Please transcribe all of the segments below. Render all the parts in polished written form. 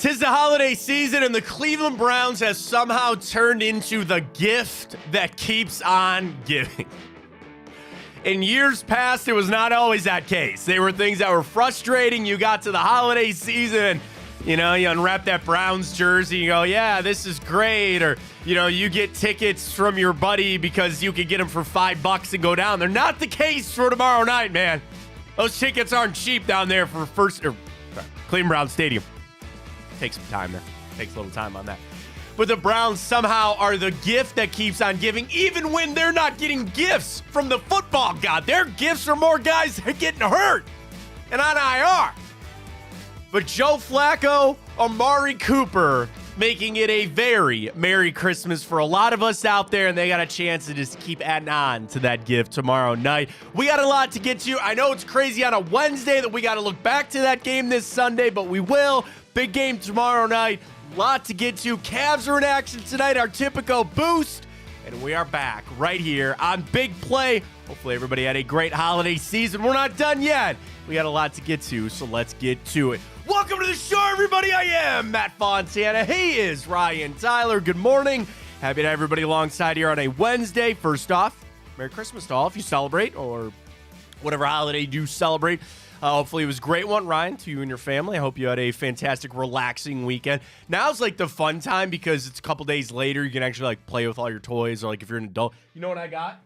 'Tis the holiday season, and the Cleveland Browns has somehow turned into the gift that keeps on giving. In years past, it was not always that case. They were things that were frustrating. You got to the holiday season, you unwrap that Browns jersey, you go, yeah, this is great. Or, you get tickets from your buddy because you could get them for $5 and go down. They're not the case for tomorrow night, man. Those tickets aren't cheap down there for Cleveland Browns Stadium. Takes some time there. Takes a little time on that. But the Browns somehow are the gift that keeps on giving, even when they're not getting gifts from the football god. Their gifts are more guys getting hurt and on IR. But Joe Flacco, Amari Cooper, making it a very Merry Christmas for a lot of us out there, and they got a chance to just keep adding on to that gift tomorrow night. We got a lot to get to. I know it's crazy on a Wednesday that we got to look back to that game this Sunday, but we will. Big game tomorrow night. Lot to get to. Cavs are in action tonight, our typical boost. And we are back right here on Big Play. Hopefully everybody had a great holiday season. We're not done yet. We got a lot to get to, so let's get to it. Welcome to the show, everybody. I am Matt Fontana. He is Ryan Tyler. Good morning. Happy to have everybody alongside here on a Wednesday. First off, Merry Christmas to all if you celebrate or whatever holiday you do celebrate. Hopefully it was a great one, Ryan, to you and your family. I hope you had a fantastic, relaxing weekend. Now's like the fun time because it's a couple days later. You can actually play with all your toys, or if you're an adult. You know what I got?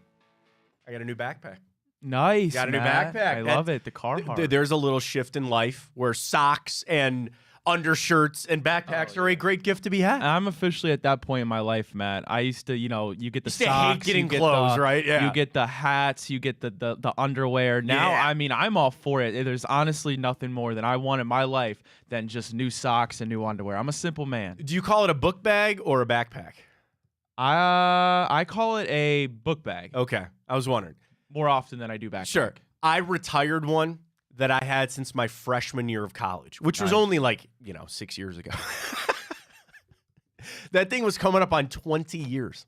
I got a new backpack. Nice, got a new backpack. I love it. The Carhartt. There's a little shift in life where socks and undershirts and backpacks are a great gift to be had. I'm officially at that point in my life, Matt. I used to, you get the socks, hate getting you get clothes, right? Yeah. You get the hats, you get the underwear. Now, yeah. I'm all for it. There's honestly nothing more than I want in my life than just new socks and new underwear. I'm a simple man. Do you call it a book bag or a backpack? I call it a book bag. Okay, I was wondering. More often than I do backpack. Sure. I retired one that I had since my freshman year of college, which was only 6 years ago. That thing was coming up on 20 years.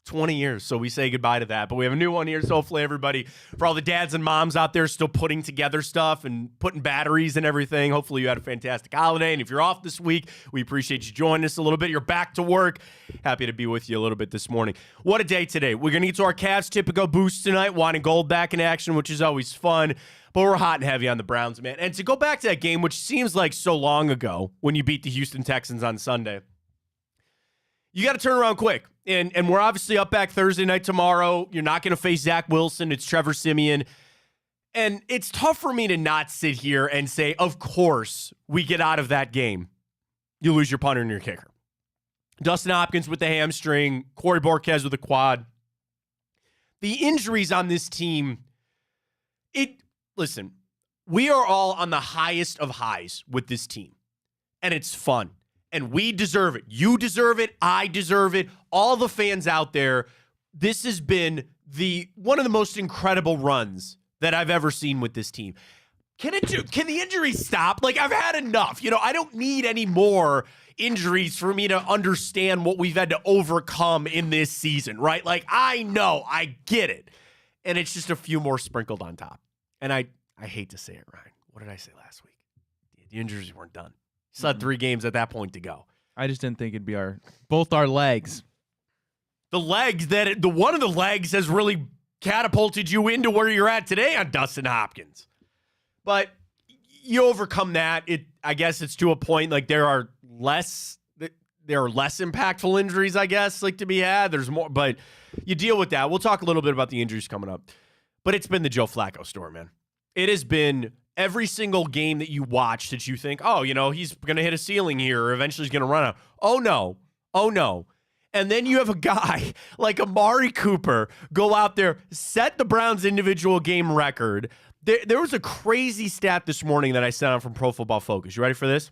20 years. So we say goodbye to that. But we have a new one here. So hopefully everybody, for all the dads and moms out there still putting together stuff and putting batteries and everything, hopefully you had a fantastic holiday. And if you're off this week, we appreciate you joining us a little bit. You're back to work. Happy to be with you a little bit this morning. What a day today. We're going to get to our Cavs typical boost tonight. Wine and gold back in action, which is always fun. But we're hot and heavy on the Browns, man. And to go back to that game, which seems like so long ago when you beat the Houston Texans on Sunday, you got to turn around quick. And we're obviously up back Thursday night tomorrow. You're not going to face Zach Wilson. It's Trevor Siemian. And it's tough for me to not sit here and say, of course, we get out of that game. You lose your punter and your kicker. Dustin Hopkins with the hamstring. Corey Borquez with a quad. The injuries on this team, listen, we are all on the highest of highs with this team. And it's fun. And we deserve it. You deserve it. I deserve it. All the fans out there, this has been one of the most incredible runs that I've ever seen with this team. Can the injuries stop? I've had enough. I don't need any more injuries for me to understand what we've had to overcome in this season, right? I know, I get it. And it's just a few more sprinkled on top. And I hate to say it, Ryan. What did I say last week? The injuries weren't done. Still had 3 games at that point to go. I just didn't think it'd be both our legs. The legs one of the legs has really catapulted you into where you're at today on Dustin Hopkins. But you overcome that. I guess it's to a point there are less impactful injuries, I guess, to be had. There's more, but you deal with that. We'll talk a little bit about the injuries coming up. But it's been the Joe Flacco story, man. It has been every single game that you watch that you think, he's going to hit a ceiling here, or eventually he's going to run out. Oh, no. And then you have a guy like Amari Cooper go out there, set the Browns' individual game record. There was a crazy stat this morning that I sent out from Pro Football Focus. You ready for this?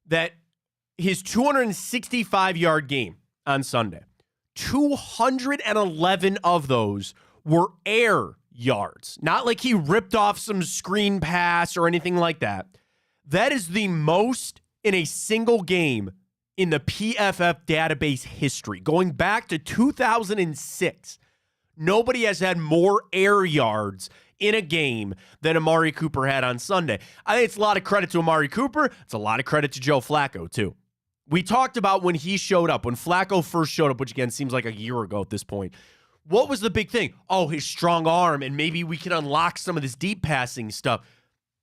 That his 265-yard game on Sunday, 211 of those were air yards. Not like he ripped off some screen pass or anything like that. That is the most in a single game in the PFF database history. Going back to 2006, nobody has had more air yards in a game than Amari Cooper had on Sunday. I think it's a lot of credit to Amari Cooper. It's a lot of credit to Joe Flacco, too. We talked about when he showed up, when Flacco first showed up, which again seems like a year ago at this point. What was the big thing? Oh, his strong arm, and maybe we can unlock some of this deep passing stuff.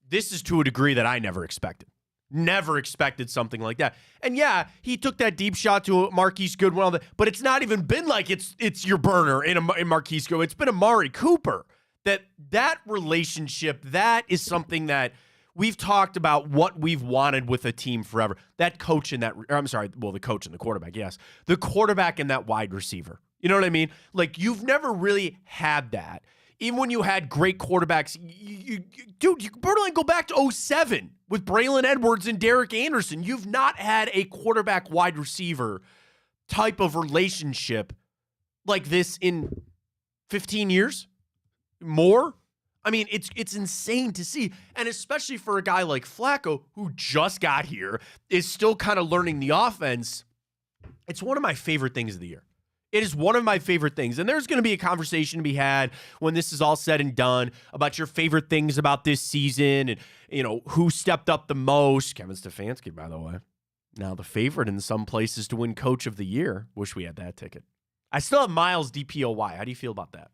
This is to a degree that I never expected. Never expected something like that. And yeah, he took that deep shot to Marquise Goodwin, but it's not even been like it's your burner in Marquise Goodwin. It's been Amari Cooper. That relationship, that is something that we've talked about what we've wanted with a team forever. That coach and the coach and the quarterback, yes. The quarterback and that wide receiver. You know what I mean? Like, you've never really had that. Even when you had great quarterbacks, you can borderline go back to 2007 with Braylon Edwards and Derek Anderson. You've not had a quarterback wide receiver type of relationship like this in 15 years. More? I mean, it's insane to see. And especially for a guy like Flacco, who just got here, is still kind of learning the offense. It's one of my favorite things of the year. It is one of my favorite things. And there's going to be a conversation to be had when this is all said and done about your favorite things about this season and, who stepped up the most. Kevin Stefanski, by the way, now the favorite in some places to win Coach of the Year. Wish we had that ticket. I still have Miles DPOY. How do you feel about that?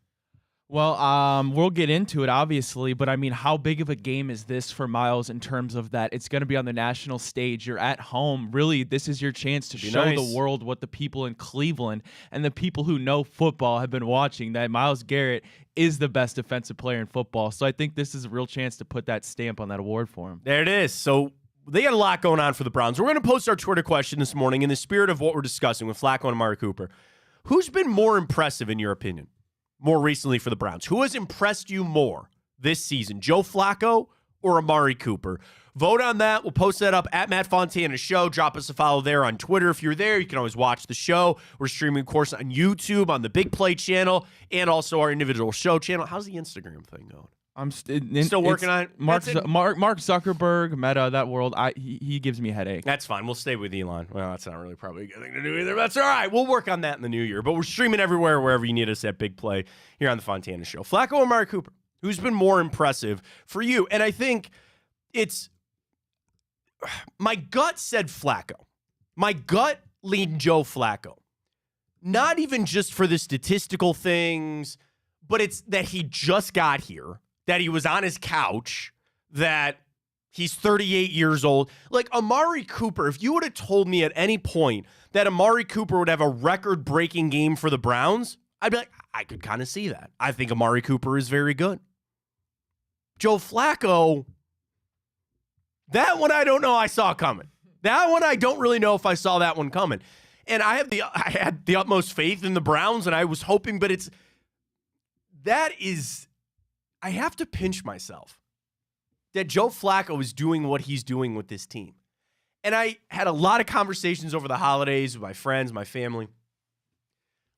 Well, we'll get into it, obviously, but I mean, how big of a game is this for Miles in terms of that it's going to be on the national stage? You're at home. Really, this is your chance to show the world what the people in Cleveland and the people who know football have been watching, that Myles Garrett is the best defensive player in football. So I think this is a real chance to put that stamp on that award for him. There it is. So they got a lot going on for the Browns. We're going to post our Twitter question this morning in the spirit of what we're discussing with Flacco and Amari Cooper. Who's been more impressive, in your opinion, more recently for the Browns? Who has impressed you more this season, Joe Flacco or Amari Cooper? Vote on that. We'll post that up at Matt Fontana Show. Drop us a follow there on Twitter. If you're there, you can always watch the show. We're streaming, of course, on YouTube, on the Big Play channel, and also our individual show channel. How's the Instagram thing going? I'm still working on it. Mark Zuckerberg, Meta, that world. He gives me a headache. That's fine. We'll stay with Elon. Well, that's not really probably a good thing to do either. But that's all right. We'll work on that in the new year. But we're streaming everywhere, wherever you need us at Big Play here on the Fontana Show. Flacco or Amari Cooper? Who's been more impressive for you? And I think it's my gut said Flacco. My gut leaned Joe Flacco. Not even just for the statistical things, but it's that he just got here, that he was on his couch, that he's 38 years old. Like Amari Cooper, if you would have told me at any point that Amari Cooper would have a record-breaking game for the Browns, I'd be like, I could kind of see that. I think Amari Cooper is very good. Joe Flacco, that one I don't know I saw coming. That one I don't really know if I saw that one coming. And I had the utmost faith in the Browns, and I was hoping, but I have to pinch myself that Joe Flacco is doing what he's doing with this team. And I had a lot of conversations over the holidays with my friends, my family,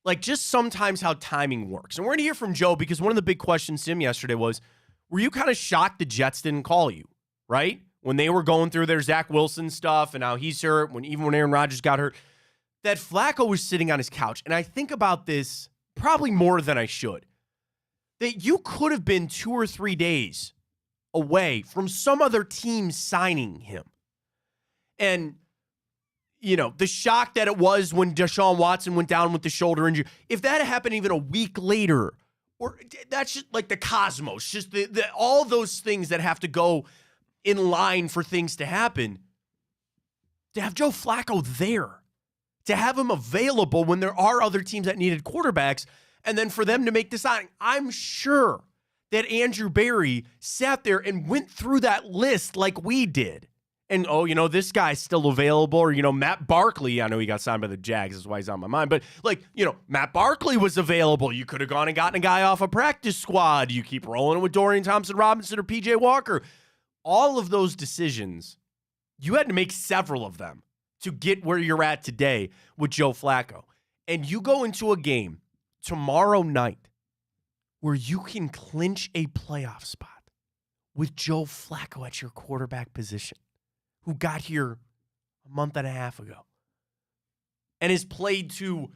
like just sometimes how timing works. And we're going to hear from Joe because one of the big questions to him yesterday was, were you kind of shocked the Jets didn't call you, right? When they were going through their Zach Wilson stuff and how he's hurt, even when Aaron Rodgers got hurt, that Flacco was sitting on his couch. And I think about this probably more than I should. That you could have been 2 or 3 days away from some other team signing him. And, the shock that it was when Deshaun Watson went down with the shoulder injury, if that had happened even a week later, or that's just like the cosmos, just all those things that have to go in line for things to happen, to have Joe Flacco there, to have him available when there are other teams that needed quarterbacks, and then for them to make the signing. I'm sure that Andrew Berry sat there and went through that list like we did. And, this guy's still available. Or, Matt Barkley, I know he got signed by the Jags. That's why he's on my mind. But, Matt Barkley was available. You could have gone and gotten a guy off a practice squad. You keep rolling with Dorian Thompson-Robinson or P.J. Walker. All of those decisions, you had to make several of them to get where you're at today with Joe Flacco. And you go into a game tomorrow night where you can clinch a playoff spot with Joe Flacco at your quarterback position, who got here a month and a half ago and has played to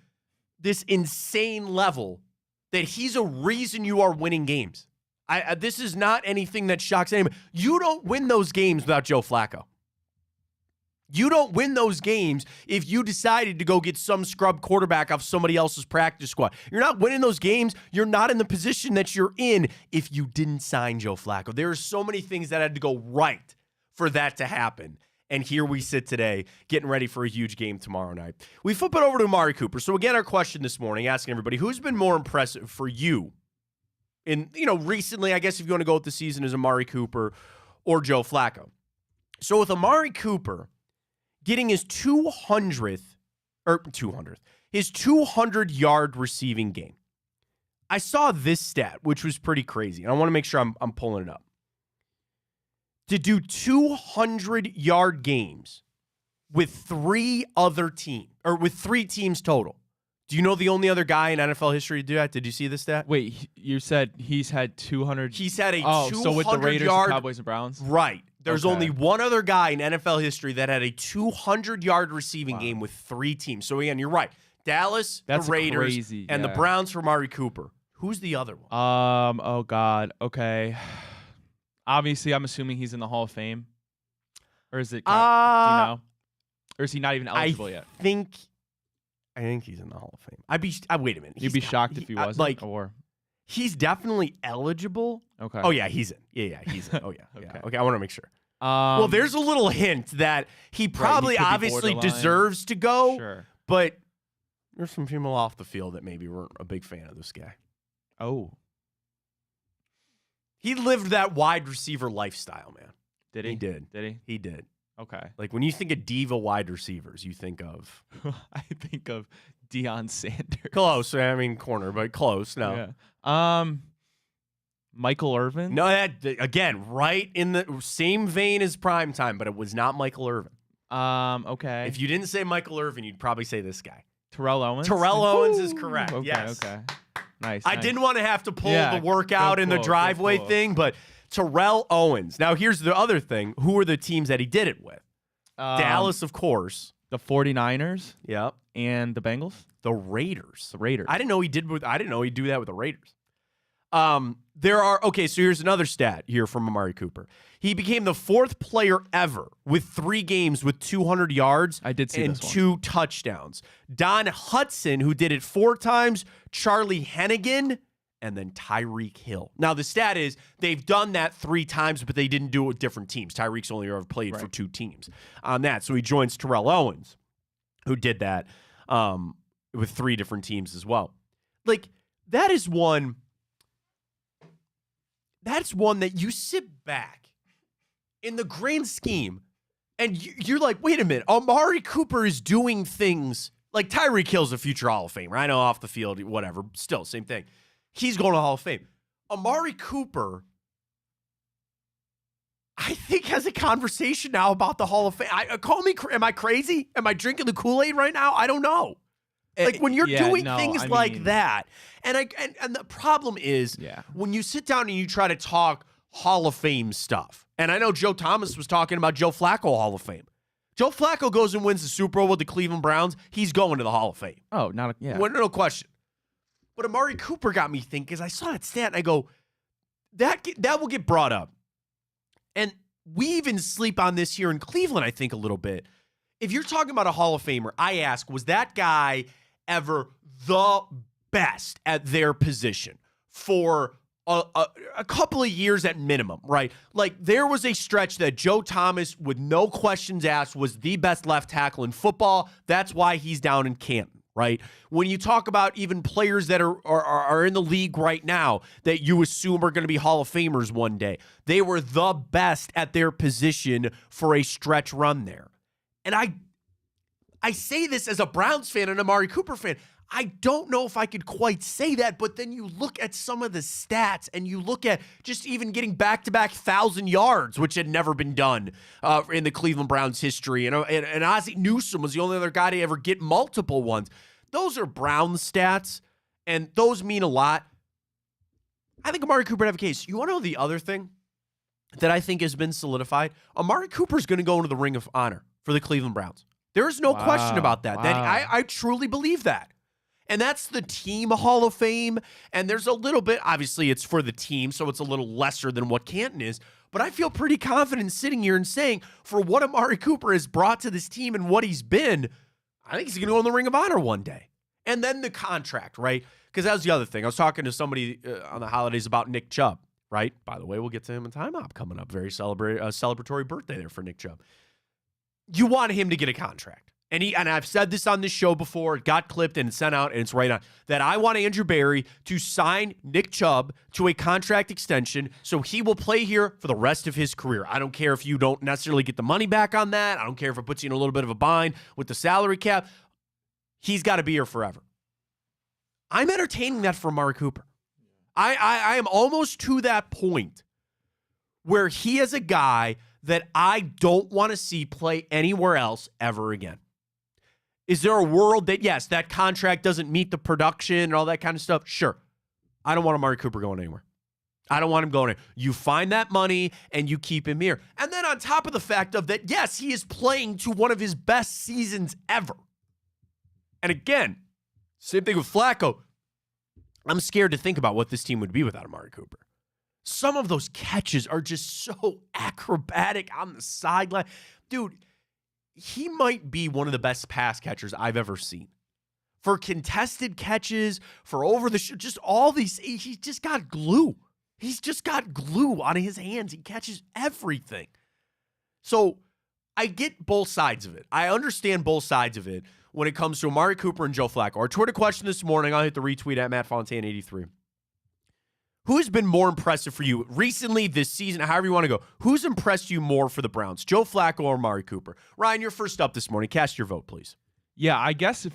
this insane level that he's a reason you are winning games. This is not anything that shocks anyone. You don't win those games without Joe Flacco. You don't win those games if you decided to go get some scrub quarterback off somebody else's practice squad. You're not winning those games. You're not in the position that you're in if you didn't sign Joe Flacco. There are so many things that had to go right for that to happen. And here we sit today, getting ready for a huge game tomorrow night. We flip it over to Amari Cooper. So again, our question this morning, asking everybody, who's been more impressive for you in, recently, I guess if you want to go with the season, is Amari Cooper or Joe Flacco? So with Amari Cooper getting his 200-yard receiving game, I saw this stat, which was pretty crazy. And I want to make sure I'm pulling it up. To do 200-yard games with three teams total. Do you know the only other guy in NFL history to do that? Did you see this stat? Wait, you said he's had 200. He's had a 200-yard. So with the Raiders, Cowboys, and Browns? Right. There's only one other guy in NFL history that had a 200-yard receiving game with three teams. So again, you're right. Dallas, the Raiders, and the Browns for Amari Cooper. Who's the other one? Oh God. Okay. Obviously, I'm assuming he's in the Hall of Fame. Or is it? Do you know? Or is he not even eligible yet? I think he's in the Hall of Fame. Wait a minute. You'd be shocked if he wasn't. He's definitely eligible. Okay. Oh yeah, he's in. Yeah, he's in. Oh yeah. Okay. Okay, I want to make sure. Well, there's a little hint that he probably obviously deserves to go. Sure. But there's some people off the field that maybe weren't a big fan of this guy. Oh. He lived that wide receiver lifestyle, man. Did he? He did. Did he? He did. Okay. Like when you think of diva wide receivers, you think of I think of Deion Sanders. Close. I mean corner, but close. No. Yeah. Michael Irvin? No, that again, right in the same vein as primetime, but it was not Michael Irvin. Okay. If you didn't say Michael Irvin, you'd probably say this guy. Terrell Owens? Terrell Owens is correct. Okay, yes. Okay. Nice. I didn't want to have to pull the workout in the driveway thing, but Terrell Owens. Now, here's the other thing. Who are the teams that he did it with? Dallas, of course. The 49ers. Yep. And the Bengals. The Raiders. The Raiders. I didn't know he'd do that with the Raiders. So here's another stat here from Amari Cooper. He became the fourth player ever with 3 games with 200 yards I did see and this one. 2 touchdowns. Don Hudson, who did it 4 times, Charlie Hennigan, and then Tyreek Hill. Now, the stat is they've done that 3 times, but they didn't do it with different teams. Tyreek's only ever played for 2 teams on that. So he joins Terrell Owens, who did that with 3 different teams as well. Like, that's one that you sit back in the grand scheme and you're like, wait a minute, Amari Cooper is doing things like Tyreek Hill's a future Hall of Famer. I know off the field, whatever, still same thing. He's going to Hall of Fame. Amari Cooper, I think, has a conversation now about the Hall of Fame. Am I crazy? Am I drinking the Kool-Aid right now? I don't know. Like when you're doing things like that, and the problem is when you sit down and you try to talk Hall of Fame stuff. And I know Joe Thomas was talking about Joe Flacco Hall of Fame. Joe Flacco goes and wins the Super Bowl with the Cleveland Browns. He's going to the Hall of Fame. Oh, no question. But Amari Cooper got me thinking because I saw that stat and I go, that will get brought up. And we even sleep on this here in Cleveland, I think, a little bit. If you're talking about a Hall of Famer, I ask, was that guy ever the best at their position for a couple of years at minimum, right? Like there was a stretch that Joe Thomas, with no questions asked, was the best left tackle in football. That's why he's down in Canton, right? When you talk about even players that are in the league right now that you assume are going to be Hall of Famers one day, they were the best at their position for a stretch run there. And I say this as a Browns fan and Amari Cooper fan. I don't know if I could quite say that, but then you look at some of the stats and you look at just even getting back-to-back 1,000 yards, which had never been done in the Cleveland Browns history. And Ozzie Newsome was the only other guy to ever get multiple ones. Those are Browns stats, and those mean a lot. I think Amari Cooper would have a case. You want to know the other thing that I think has been solidified? Amari Cooper's going to go into the Ring of Honor for the Cleveland Browns. There is no question about that. Wow. That I truly believe that. And that's the team Hall of Fame. And there's a little bit, obviously it's for the team, so it's a little lesser than what Canton is. But I feel pretty confident sitting here and saying, for what Amari Cooper has brought to this team and what he's been, I think he's going to go in the Ring of Honor one day. And then the contract, right? Because that was the other thing. I was talking to somebody on the holidays about Nick Chubb, right? By the way, we'll get to him in Time Op coming up. Very celebratory birthday there for Nick Chubb. You want him to get a contract. And I've said this on this show before. It got clipped and sent out, and it's right on. That I want Andrew Berry to sign Nick Chubb to a contract extension so he will play here for the rest of his career. I don't care if you don't necessarily get the money back on that. I don't care if it puts you in a little bit of a bind with the salary cap. He's got to be here forever. I'm entertaining that for Amari Cooper. I am almost to that point where he is a guy that I don't want to see play anywhere else ever again. Is there a world that, yes, that contract doesn't meet the production and all that kind of stuff? Sure. I don't want Amari Cooper going anywhere. I don't want him going anywhere. You find that money and you keep him here. And then on top of the fact of that, yes, he is playing to one of his best seasons ever. And again, same thing with Flacco. I'm scared to think about what this team would be without Amari Cooper. Some of those catches are just so acrobatic on the sideline. Dude, he might be one of the best pass catchers I've ever seen. For contested catches, for over the just all these, he's just got glue. He's just got glue on his hands. He catches everything. So I get both sides of it. I understand both sides of it when it comes to Amari Cooper and Joe Flacco. Our Twitter question this morning, I'll hit the retweet at Matt Fontana 83. Who's been more impressive for you recently, this season, however you want to go? Who's impressed you more for the Browns, Joe Flacco or Amari Cooper? Ryan, you're first up this morning. Cast your vote, please. Yeah, I guess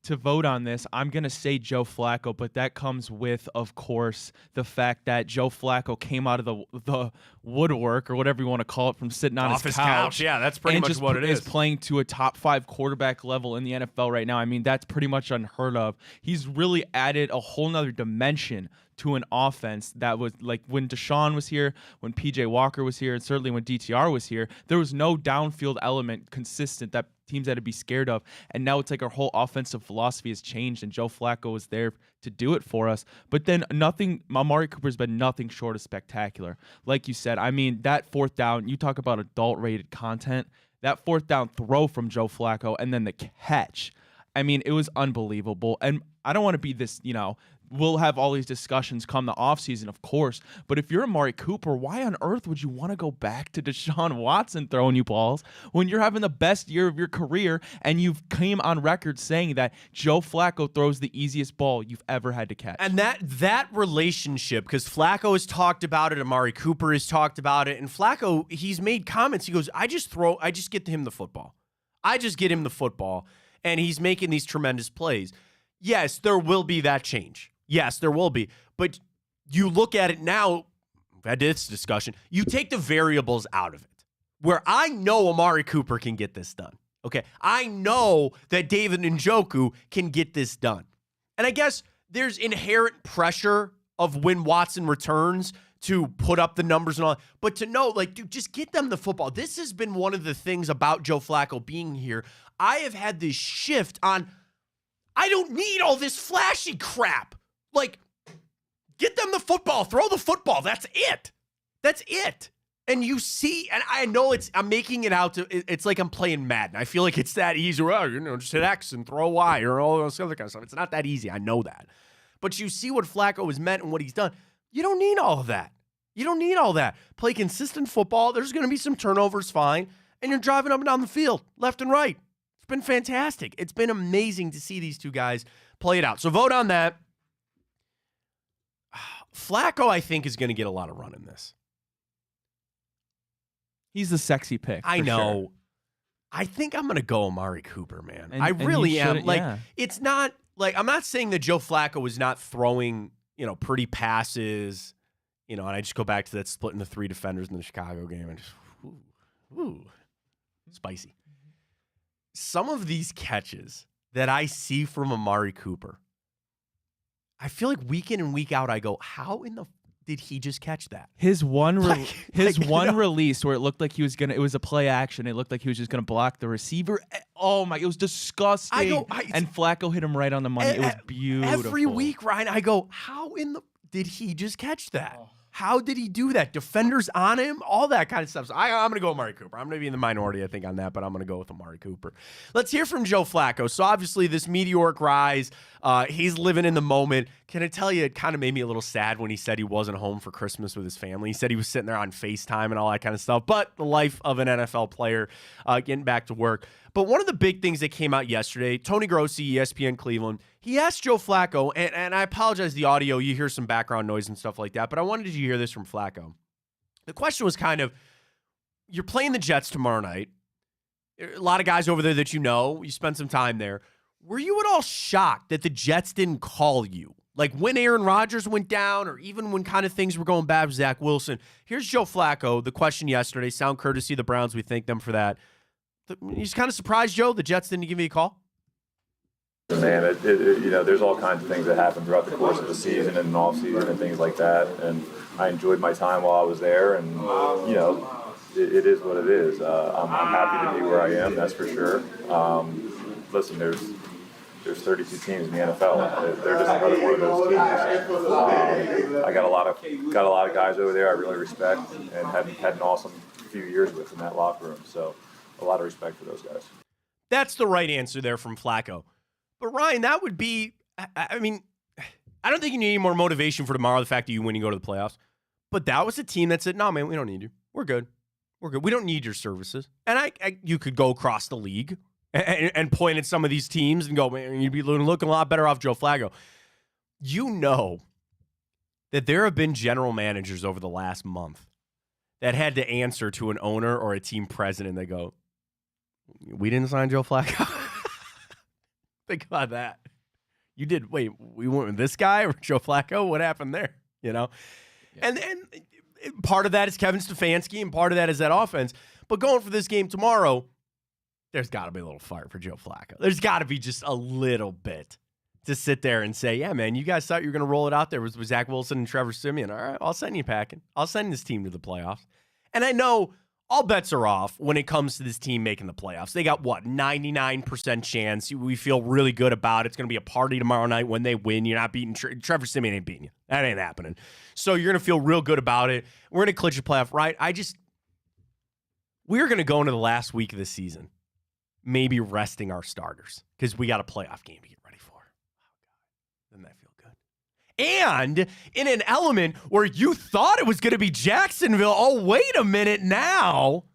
to vote on this, I'm going to say Joe Flacco, but that comes with, of course, the fact that Joe Flacco came out of the woodwork, or whatever you want to call it, from sitting on his couch. Yeah, that's pretty much what it is. Playing to a top 5 quarterback level in the NFL right now. I mean, that's pretty much unheard of. He's really added a whole nother dimension to an offense that was like when Deshaun was here, when PJ Walker was here, and certainly when DTR was here, there was no downfield element consistent that teams had to be scared of. And now it's like our whole offensive philosophy has changed, and Joe Flacco is there to do it for us. But then Amari Cooper's been nothing short of spectacular. Like you said, I mean, that fourth down, you talk about adult-rated content, that fourth down throw from Joe Flacco and then the catch. I mean, it was unbelievable. And I don't want to be this, we'll have all these discussions come the offseason, of course. But if you're Amari Cooper, why on earth would you want to go back to Deshaun Watson throwing you balls when you're having the best year of your career and you've came on record saying that Joe Flacco throws the easiest ball you've ever had to catch? And that relationship, because Flacco has talked about it, Amari Cooper has talked about it, and Flacco, he's made comments. He goes, I just get him the football. I just get him the football, and he's making these tremendous plays. Yes, there will be that change. Yes, there will be. But you look at it now, we've had this discussion, you take the variables out of it, where I know Amari Cooper can get this done. Okay, I know that David Njoku can get this done. And I guess there's inherent pressure of when Watson returns to put up the numbers and all, but to know, like, dude, just get them the football. This has been one of the things about Joe Flacco being here. I have had this shift on, I don't need all this flashy crap. Like, get them the football, throw the football. That's it. That's it. And you see, and I know I'm making it out to, it's like I'm playing Madden. I feel like it's that easy. Well, just hit X and throw Y or all those other kind of stuff. It's not that easy. I know that. But you see what Flacco has meant and what he's done. You don't need all of that. You don't need all that. Play consistent football. There's going to be some turnovers, fine. And you're driving up and down the field, left and right. It's been fantastic. It's been amazing to see these two guys play it out. So vote on that. Flacco, I think, is going to get a lot of run in this. He's the sexy pick. I know. Sure. I think I'm going to go Amari Cooper, man. I really am. Like, it's not like, I'm not saying that Joe Flacco is not throwing, pretty passes, and I just go back to that splitting the 3 defenders in the Chicago game and just, ooh, spicy. Some of these catches that I see from Amari Cooper, I feel like week in and week out, I go, how in the did he just catch that? His one release where it looked like he was it was a play action. It looked like he was just gonna block the receiver. Oh my, it was disgusting. And Flacco hit him right on the money. It was beautiful. Every week, Ryan, I go, how in the did he just catch that? How did he do that? Defenders on him, all that kind of stuff. So I'm going to go Amari Cooper. I'm going to be in the minority, I think, on that, but I'm going to go with Amari Cooper. Let's hear from Joe Flacco. So obviously this meteoric rise, he's living in the moment. Can I tell you, it kind of made me a little sad when he said he wasn't home for Christmas with his family. He said he was sitting there on FaceTime and all that kind of stuff. But the life of an NFL player, getting back to work. But one of the big things that came out yesterday, Tony Grossi, ESPN Cleveland, he asked Joe Flacco, and I apologize, the audio, you hear some background noise and stuff like that, but I wanted you to hear this from Flacco. The question was kind of, you're playing the Jets tomorrow night. A lot of guys over there that you know, you spent some time there. Were you at all shocked that the Jets didn't call you? Like when Aaron Rodgers went down, or even when kind of things were going bad with Zach Wilson. Here's Joe Flacco, the question yesterday, sound courtesy of the Browns, we thank them for that. He's kind of surprised, Joe, the Jets didn't give you a call? Man, there's all kinds of things that happen throughout the course of the season and off season and things like that. And I enjoyed my time while I was there, and it is what it is. I'm happy to be where I am, that's for sure. Listen, there's 32 teams in the NFL. They're just another one of those teams. I got a lot of guys over there I really respect and had an awesome few years with in that locker room. So a lot of respect for those guys. That's the right answer there from Flacco. But, Ryan, that would be – I mean, I don't think you need any more motivation for tomorrow, the fact that you win and go to the playoffs. But that was a team that said, no, man, we don't need you. We're good. We're good. We don't need your services. And you could go across the league and point at some of these teams and go, man, you'd be looking a lot better off Joe Flacco. You know that there have been general managers over the last month that had to answer to an owner or a team president. They go, we didn't sign Joe Flacco. Think about that. You did. Wait, we went with this guy or Joe Flacco? What happened there? You know? Yeah. And part of that is Kevin Stefanski, and part of that is that offense. But going for this game tomorrow, there's got to be a little fire for Joe Flacco. There's got to be just a little bit to sit there and say, yeah, man, you guys thought you were going to roll it out there with Zach Wilson and Trevor Siemian. All right, I'll send you packing. I'll send this team to the playoffs. And I know all bets are off when it comes to this team making the playoffs. They got, 99% chance. We feel really good about it. It's going to be a party tomorrow night when they win. You're not beating Trevor Siemian ain't beating you. That ain't happening. So you're going to feel real good about it. We're going to clinch a playoff, right? We're going to go into the last week of the season maybe resting our starters because we got a playoff game to get ready for. Oh, God. Doesn't that feel good? And in an element where you thought it was going to be Jacksonville, oh, wait a minute now.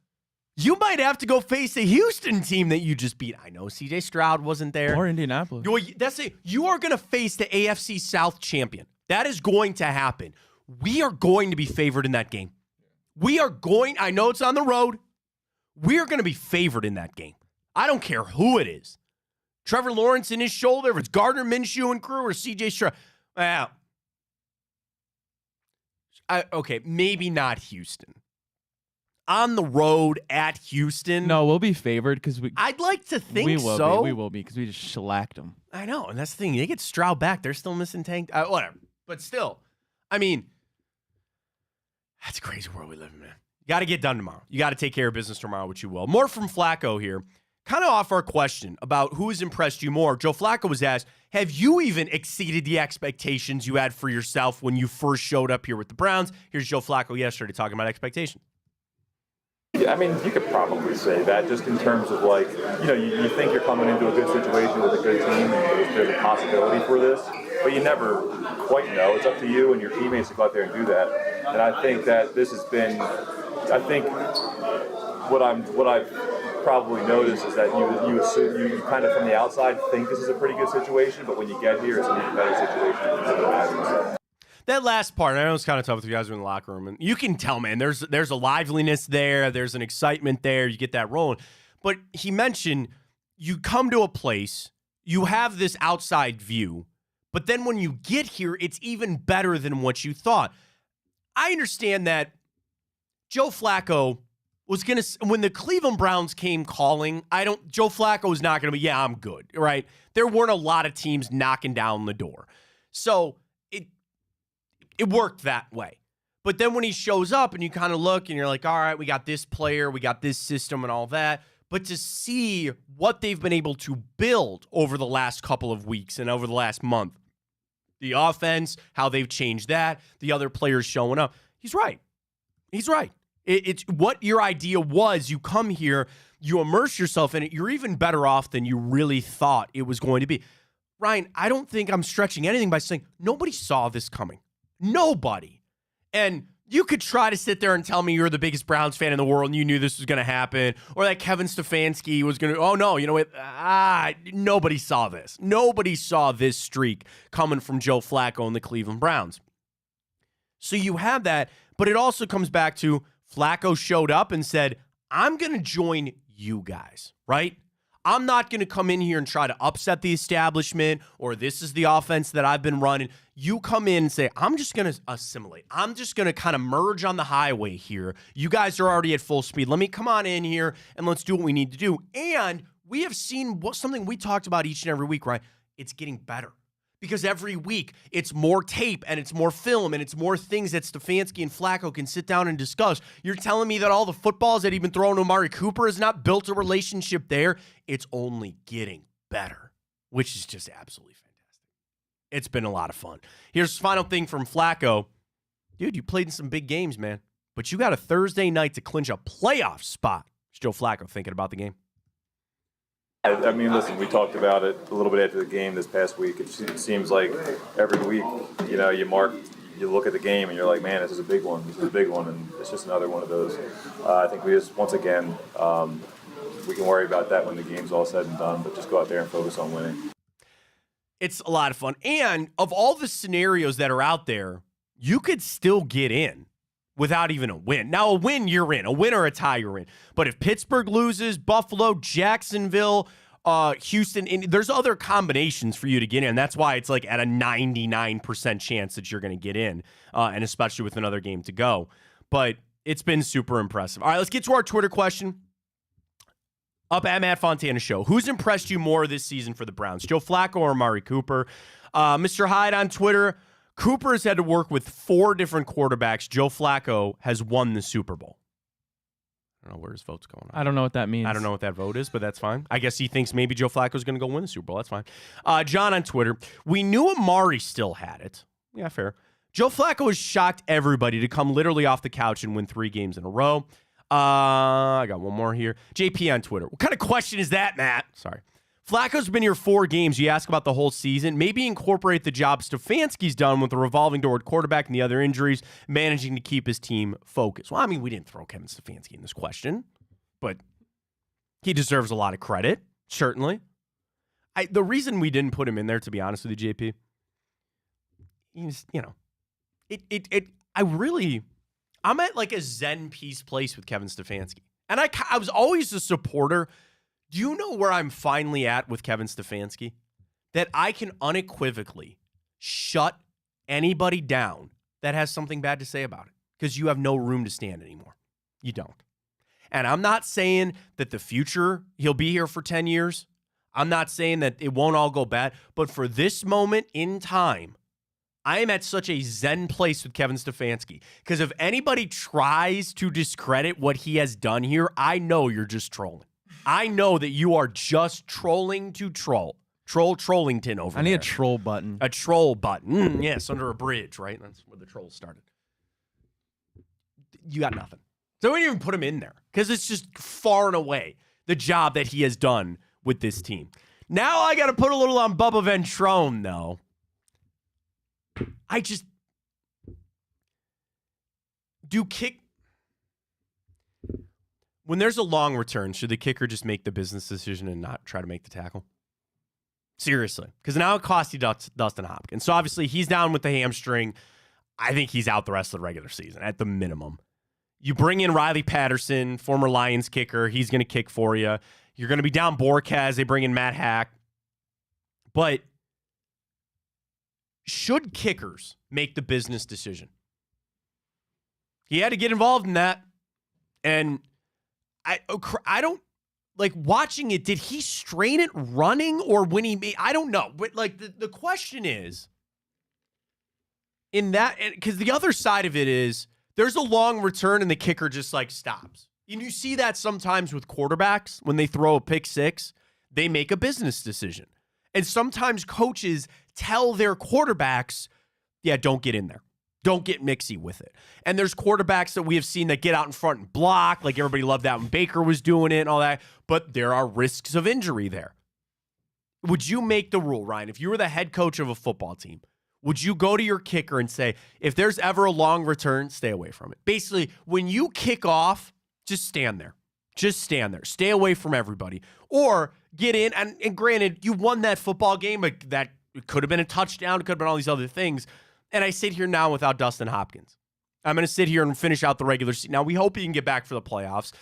You might have to go face a Houston team that you just beat. I know C.J. Stroud wasn't there. Or Indianapolis. You are going to face the AFC South champion. That is going to happen. We are going to be favored in that game. I know it's on the road. We are going to be favored in that game. I don't care who it is. Trevor Lawrence in his shoulder, if it's Gardner Minshew and crew or C.J. Stroud. Well, okay, maybe not Houston. On the road at Houston. No, we'll be favored because I'd like to think so. We will be because we just shellacked them. I know, and that's the thing. They get Stroud back. They're still missing Tank. Whatever. But still, I mean, that's a crazy world we live in, man. You got to get done tomorrow. You got to take care of business tomorrow, which you will. More from Flacco here. Kind of off our question about who has impressed you more. Joe Flacco was asked, have you even exceeded the expectations you had for yourself when you first showed up here with the Browns? Here's Joe Flacco yesterday talking about expectations. Yeah, I mean, you could probably say that just in terms of you think you're coming into a good situation with a good team and there's a possibility for this, but you never quite know. It's up to you and your teammates to go out there and do that. And I think that this has been, what I've probably noticed is that you assume, you kind of from the outside think this is a pretty good situation, but when you get here, it's an even better situation than you imagine. That last part, I know it's kind of tough with you guys in the locker room, and you can tell, man, there's a liveliness there, there's an excitement there, you get that rolling. But he mentioned you come to a place, you have this outside view, but then when you get here, it's even better than what you thought. I understand that Joe Flacco was going to, when the Cleveland Browns came calling, Joe Flacco was not going to be, yeah, I'm good, right? There weren't a lot of teams knocking down the door. So it worked that way. But then when he shows up and you kind of look and you're like, all right, we got this player, we got this system and all that. but to see what they've been able to build over the last couple of weeks and over the last month, the offense, how they've changed that, the other players showing up. He's right. He's right. It's what your idea was. You come here, you immerse yourself in it. You're even better off than you really thought it was going to be. Ryan, I don't think I'm stretching anything by saying nobody saw this coming. Nobody. And you could try to sit there and tell me you're the biggest Browns fan in the world and you knew this was going to happen, or that Kevin Stefanski was going to, oh no, you know what? Nobody saw this. Nobody saw this streak coming from Joe Flacco and the Cleveland Browns. So you have that, but it also comes back to Flacco showed up and said, I'm going to join you guys, right? I'm not going to come in here and try to upset the establishment, or this is the offense that I've been running. You come in and say, I'm just going to assimilate. I'm just going to kind of merge on the highway here. You guys are already at full speed. Let me come on in here and let's do what we need to do. And we have seen something we talked about each and every week, right? It's getting better. Because every week, it's more tape, and it's more film, and it's more things that Stefanski and Flacco can sit down and discuss. You're telling me that all the footballs that he's been throwing to Amari Cooper has not built a relationship there? It's only getting better, which is just absolutely fantastic. It's been a lot of fun. Here's the final thing from Flacco. Dude, you played in some big games, man. But you got a Thursday night to clinch a playoff spot. Is Joe Flacco thinking about the game? I mean, listen, we talked about it a little bit after the game this past week. It seems like every week, you know, you look at the game and you're like, man, this is a big one. This is a big one, and it's just another one of those. I think we just, once again, we can worry about that when the game's all said and done, but just go out there and focus on winning. It's a lot of fun. And of all the scenarios that are out there, you could still get in without even a win. Now, a win, you're in. A win or a tie, you're in. But if Pittsburgh loses, Buffalo, Jacksonville, Houston, and there's other combinations for you to get in. That's why it's like at a 99% chance that you're going to get in, and especially with another game to go. But it's been super impressive. All right, let's get to our Twitter question. Up at Matt Fontana Show. Who's impressed you more this season for the Browns, Joe Flacco or Amari Cooper? Mr. Hyde on Twitter. Cooper has had to work with 4 different quarterbacks. Joe Flacco has won the Super Bowl. I don't know where his vote's going on. I don't know what that means. I don't know what that vote is, but that's fine. I guess he thinks maybe Joe Flacco's going to go win the Super Bowl. That's fine. John on Twitter. We knew Amari still had it. Yeah, fair. Joe Flacco has shocked everybody to come literally off the couch and win 3 games in a row. I got one more here. JP on Twitter. What kind of question is that, Matt? Sorry. Flacco's been here 4 games. You ask about the whole season. Maybe incorporate the job Stefanski's done with the revolving door at quarterback and the other injuries, managing to keep his team focused. Well, I mean, we didn't throw Kevin Stefanski in this question, but he deserves a lot of credit, certainly. The reason we didn't put him in there, to be honest with you, JP, he's, you know, I'm at like a Zen peace place with Kevin Stefanski. And I was always a supporter. Do you know where I'm finally at with Kevin Stefanski? That I can unequivocally shut anybody down that has something bad to say about it, because you have no room to stand anymore. You don't. And I'm not saying that the future, he'll be here for 10 years. I'm not saying that it won't all go bad. But for this moment in time, I am at such a Zen place with Kevin Stefanski, because if anybody tries to discredit what he has done here, I know you're just trolling. I know that you are just trolling to troll. Trollington over there. I need a troll button. A troll button. Yes, under a bridge, right? That's where the trolls started. You got nothing. So we didn't even put him in there, because it's just far and away the job that he has done with this team. Now I got to put a little on Bubba Ventrone, though. When there's a long return, should the kicker just make the business decision and not try to make the tackle? Seriously. Because now it costs you Dustin Hopkins. So obviously he's down with the hamstring. I think he's out the rest of the regular season at the minimum. You bring in Riley Patterson, former Lions kicker. He's going to kick for you. You're going to be down Borkaz. They bring in Matt Hack. But should kickers make the business decision? He had to get involved in that. And I don't, like, watching it, did he strain it running, or when he made, I don't know. But, like, the question is, in that, because the other side of it is, there's a long return and the kicker just, like, stops. And you see that sometimes with quarterbacks when they throw a pick six, they make a business decision. And sometimes coaches tell their quarterbacks, yeah, don't get in there. Don't get mixy with it. And there's quarterbacks that we have seen that get out in front and block, like everybody loved that when Baker was doing it and all that. But there are risks of injury there. Would you make the rule, Ryan, if you were the head coach of a football team, would you go to your kicker and say, if there's ever a long return, stay away from it? Basically, when you kick off, just stand there. Just stand there. Stay away from everybody. Or get in, and granted, you won that football game, but that could have been a touchdown. It could have been all these other things. And I sit here now without Dustin Hopkins. I'm going to sit here and finish out the regular season. Now, we hope he can get back for the playoffs.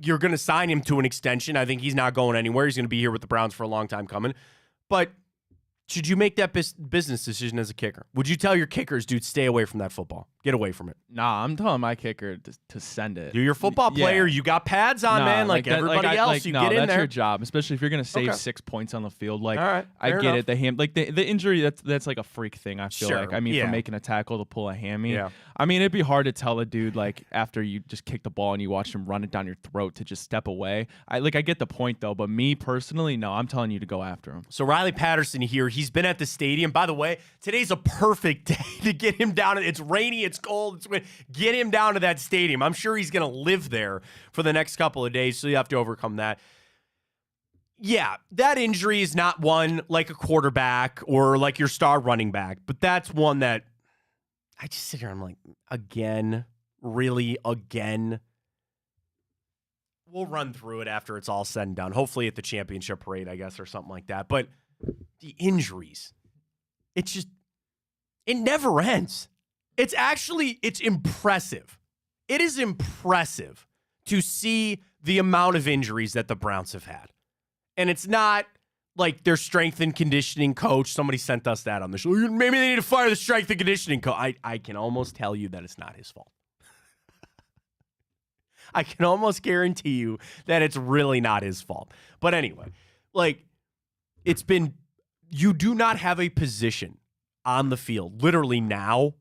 You're going to sign him to an extension. I think he's not going anywhere. He's going to be here with the Browns for a long time coming. But should you make that business decision as a kicker? Would you tell your kickers, dude, stay away from that football? Get away from it. Nah, I'm telling my kicker to send it. You're your football player. You got pads on, man. Like everybody else, you get in there. That's your job, especially if you're going to save 6 points on the field. Like, all right, I get enough. it. The injury, that's like a freak thing, I feel like. I mean, for making a tackle to pull a hammy. Yeah. I mean, it'd be hard to tell a dude, like, after you just kick the ball and you watch him run it down your throat to just step away. I get the point, though. But me, personally, no, I'm telling you to go after him. So Riley Patterson here, he's been at the stadium. By the way, today's a perfect day to get him down. It's rainy, it's cold, it's windy. Get him down to that stadium. I'm sure he's going to live there for the next couple of days, so you have to overcome that. Yeah, that injury is not one like a quarterback or like your star running back, but that's one that I just sit here and I'm like, again, really, again. We'll run through it after it's all said and done. Hopefully at the championship parade, I guess, or something like that. But the injuries, it never ends. It's impressive. It is impressive to see the amount of injuries that the Browns have had. And it's not like their strength and conditioning coach. Somebody sent us that on the show. Maybe they need to fire the strength and conditioning coach. I can almost tell you that it's not his fault. I can almost guarantee you that it's really not his fault. But anyway, like, you do not have a position on the field, literally now,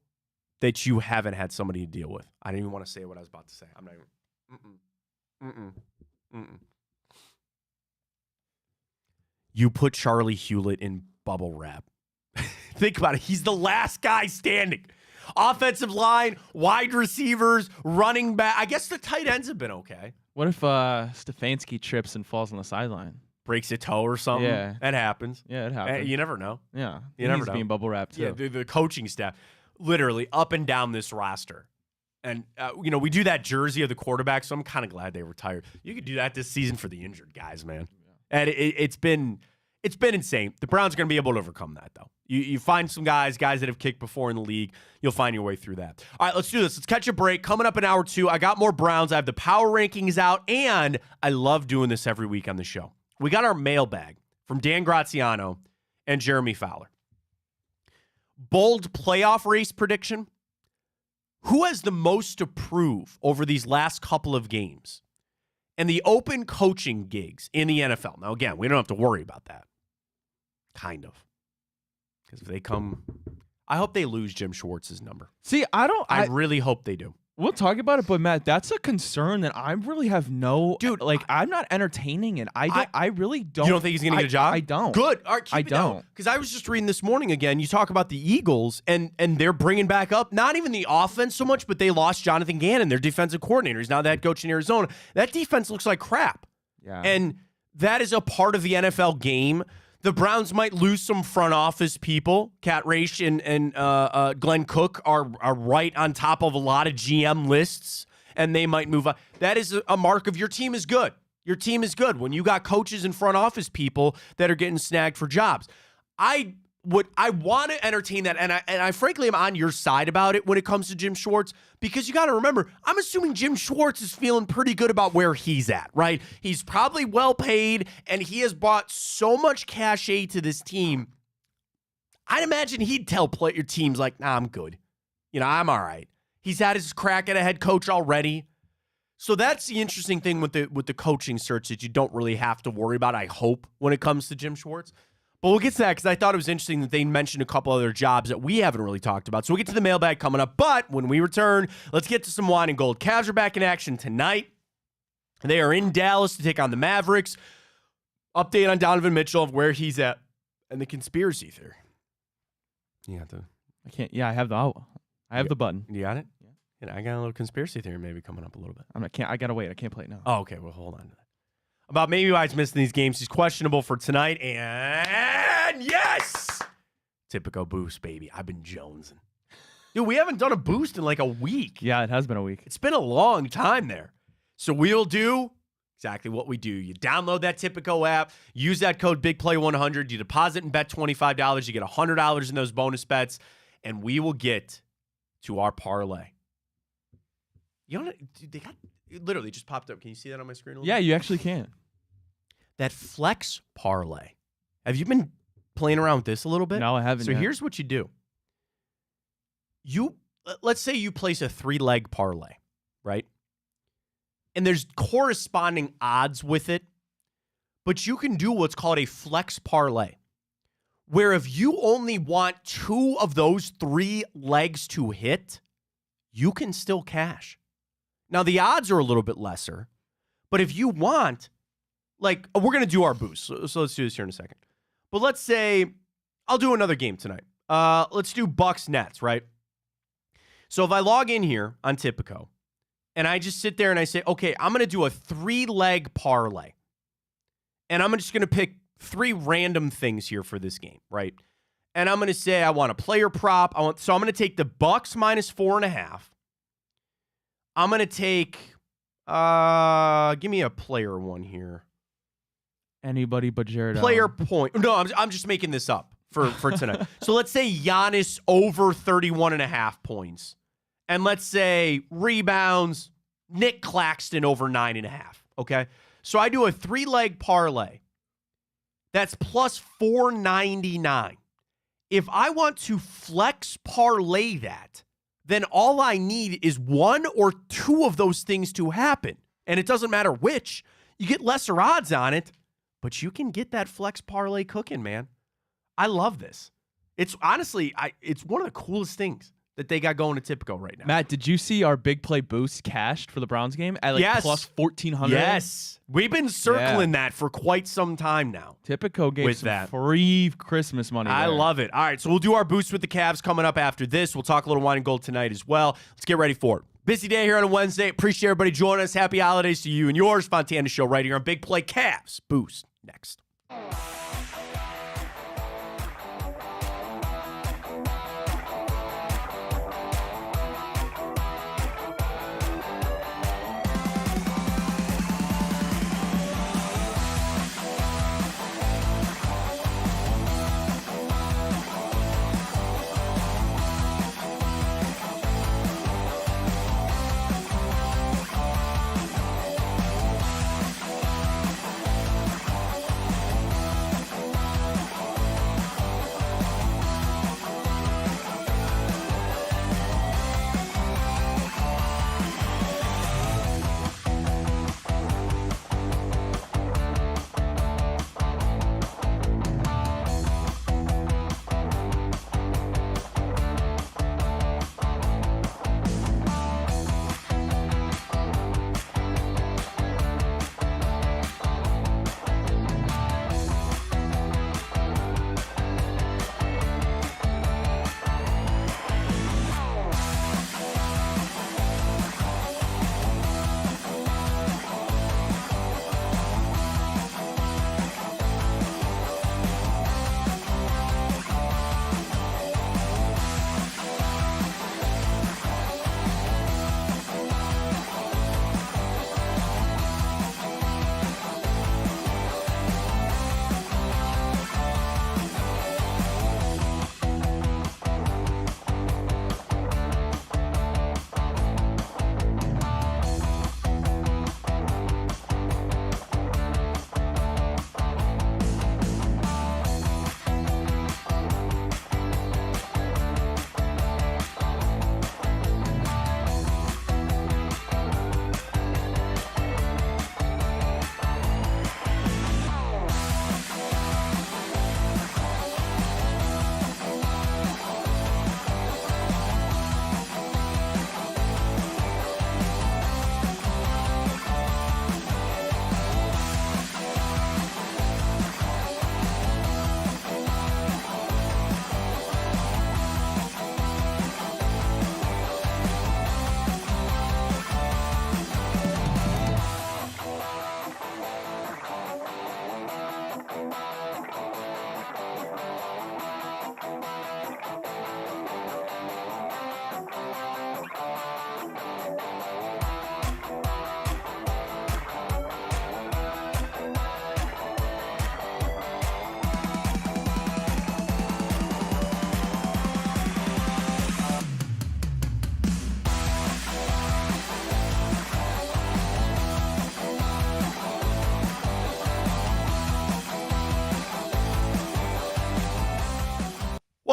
that you haven't had somebody to deal with. I didn't even want to say what I was about to say. I'm not even. You put Charlie Hewlett in bubble wrap. Think about it. He's the last guy standing. Offensive line, wide receivers, running back. I guess the tight ends have been okay. What if Stefanski trips and falls on the sideline? Breaks a toe or something. Yeah. That happens. Yeah, it happens. You never know. Yeah. You never know. Being bubble wrapped, too. Yeah, the coaching staff, literally up and down this roster. And, we do that jersey of the quarterback, so I'm kind of glad they retired. You could do that this season for the injured guys, man. Yeah. And it's been insane. The Browns are going to be able to overcome that, though. You find some guys that have kicked before in the league. You'll find your way through that. All right, let's do this. Let's catch a break. Coming up in hour 2, I got more Browns. I have the power rankings out, and I love doing this every week on the show. We got our mailbag from Dan Graziano and Jeremy Fowler. Bold playoff race prediction. Who has the most to prove over these last couple of games? And the open coaching gigs in the NFL. Now, again, we don't have to worry about that. Kind of. Because if they come, I hope they lose Jim Schwartz's number. See, I really hope they do. We'll talk about it, but Matt, that's a concern that I really have I'm not entertaining it. I really don't. You don't think he's going to get a job? I don't. Good. All right, keep it down. Because I was just reading this morning again. You talk about the Eagles, and they're bringing back up not even the offense so much, but they lost Jonathan Gannon, their defensive coordinator. He's now the head coach in Arizona. That defense looks like crap. Yeah. And that is a part of the NFL game. The Browns might lose some front office people. Cat Raish and Glenn Cook are right on top of a lot of GM lists, and they might move on. That is a mark of your team is good. Your team is good when you got coaches and front office people that are getting snagged for jobs. I want to entertain that, and I frankly am on your side about it when it comes to Jim Schwartz, because you got to remember, I'm assuming Jim Schwartz is feeling pretty good about where he's at, right? He's probably well paid, and he has brought so much cachet to this team. I'd imagine he'd tell your teams like, nah, I'm good. I'm all right. He's had his crack at a head coach already. So that's the interesting thing with the coaching search that you don't really have to worry about, I hope, when it comes to Jim Schwartz. But we'll get to that because I thought it was interesting that they mentioned a couple other jobs that we haven't really talked about. So we'll get to the mailbag coming up. But when we return, let's get to some wine and gold. Cavs are back in action tonight They are in Dallas to take on the Mavericks. Update on Donovan Mitchell of where he's at and the conspiracy theory. You got the. I can't. Yeah, I have the button. You got it? Yeah. And I got a little conspiracy theory maybe coming up a little bit. I gotta wait. I can't play it now. Oh, okay. Well, hold on to that. About maybe why he's missing these games. He's questionable for tonight. And yes! Typico boost, baby. I've been jonesing. Dude, we haven't done a boost in like a week. Yeah, it has been a week. It's been a long time there. So we'll do exactly what we do. You download that Typico app, use that code BigPlay100, you deposit and bet $25, you get $100 in those bonus bets, and we will get to our parlay. You know, they got it literally just popped up. Can you see that on my screen a little Yeah, bit? you actually can. That flex parlay. Have you been playing around with this a little bit? No, I haven't. So yet. here's what you do. Let's say you place a 3-leg parlay, right? And there's corresponding odds with it, but you can do what's called a flex parlay, where if you only want 2 of those 3 legs to hit, you can still cash. Now, the odds are a little bit lesser, but if you want, like, we're going to do our boost, so let's do this here in a second. But let's say, I'll do another game tonight. Let's do Bucks Nets, right? So if I log in here on Typico, and I just sit there and I say, okay, I'm going to do a 3-leg parlay. And I'm just going to pick 3 random things here for this game, right? And I'm going to say I want a player prop. So I'm going to take the Bucks minus 4.5. I'm going to take, give me a player one here. Anybody but Jared Player Allen. point. No, I'm just making this up for tonight. So let's say Giannis over 31.5 points. And let's say rebounds, Nick Claxton over 9.5. Okay. So I do a 3-leg parlay. That's plus 499. If I want to flex parlay that, then all I need is 1 or 2 of those things to happen. And it doesn't matter which. You get lesser odds on it, but you can get that flex parlay cooking, man. I love this. It's honestly, it's one of the coolest things that they got going to Typico right now. Matt, did you see our big play boost cashed for the Browns game at like plus 1,400? Yes. We've been circling that for quite some time now. Typico gave with some that. free Christmas money I there. love it. All right, so we'll do our boost with the Cavs coming up after this. We'll talk a little wine and gold tonight as well. Let's get ready for it. Busy day here on a Wednesday. Appreciate everybody joining us. Happy holidays to you and yours. Fontana Show right here on Big Play Cavs. Boost next.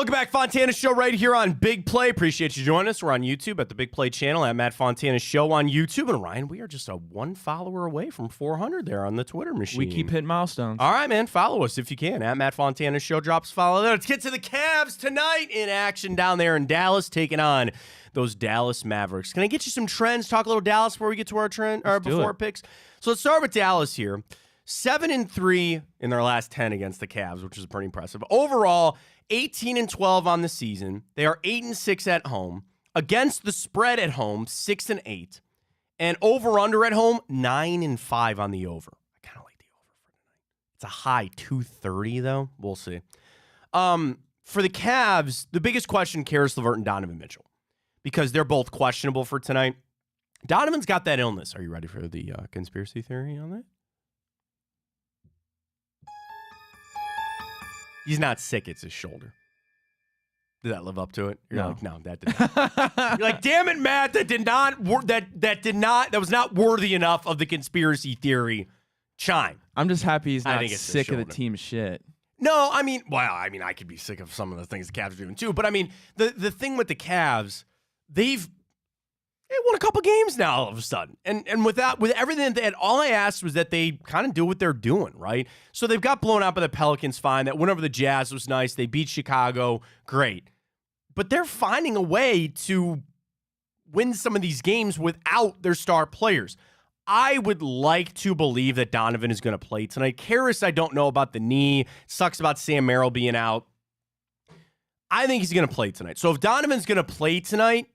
Welcome back, Fontana Show right here on Big Play. Appreciate you joining us. We're on YouTube at the Big Play channel at Matt Fontana Show on YouTube. And Ryan, we are just a one follower away from 400 there on the Twitter machine. We keep hitting milestones. All right, man. Follow us if you can at Matt Fontana Show. Drops follow there. Let's get to the Cavs tonight in action down there in Dallas, taking on those Dallas Mavericks. Can I get you some trends? Talk a little Dallas before we get to our trend or before our picks. So let's start with Dallas here. 7-3 in their last 10 against the Cavs, which is pretty impressive. Overall, 18-12 on the season. They are 8-6 at home. Against the spread at home, 6-8. And over-under at home, 9-5 on the over. I kind of like the over for tonight. It's a high 230, though. We'll see. For the Cavs, the biggest question, Karis LeVert and Donovan Mitchell, because they're both questionable for tonight. Donovan's got that illness. Are you ready for the conspiracy theory on that? He's not sick, it's his shoulder. Did that live up to it? You're like, no, that did not. You're like, damn it, Matt, that was not worthy enough of the conspiracy theory chime. I'm just happy he's not sick of the team shit. No, I mean, I could be sick of some of the things the Cavs are doing too, but I mean, the thing with the Cavs, they won a couple games now all of a sudden. And with everything, all I asked was that they kind of do what they're doing, right? So they've got blown out by the Pelicans, fine. That win over the Jazz was nice. They beat Chicago, great. But they're finding a way to win some of these games without their star players. I would like to believe that Donovan is going to play tonight. Karis, I don't know about the knee. Sucks about Sam Merrill being out. I think he's going to play tonight. So if Donovan's going to play tonight,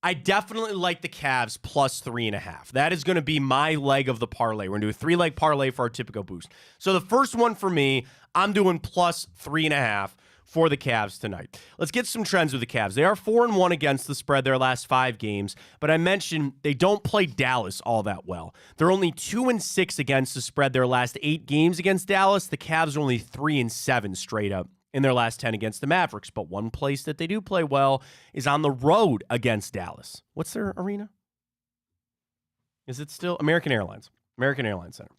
I definitely like the Cavs plus 3.5. That is going to be my leg of the parlay. We're going to do a 3-leg parlay for our Tipico boost. So the first one for me, I'm doing plus 3.5 for the Cavs tonight. Let's get some trends with the Cavs. They are 4-1 against the spread their last 5 games, but I mentioned they don't play Dallas all that well. They're only 2-6 against the spread their last 8 games against Dallas. The Cavs are only 3-7 straight up in their last 10 against the Mavericks. But one place that they do play well is on the road against Dallas. What's their arena? Is it still American Airlines? American Airlines Center.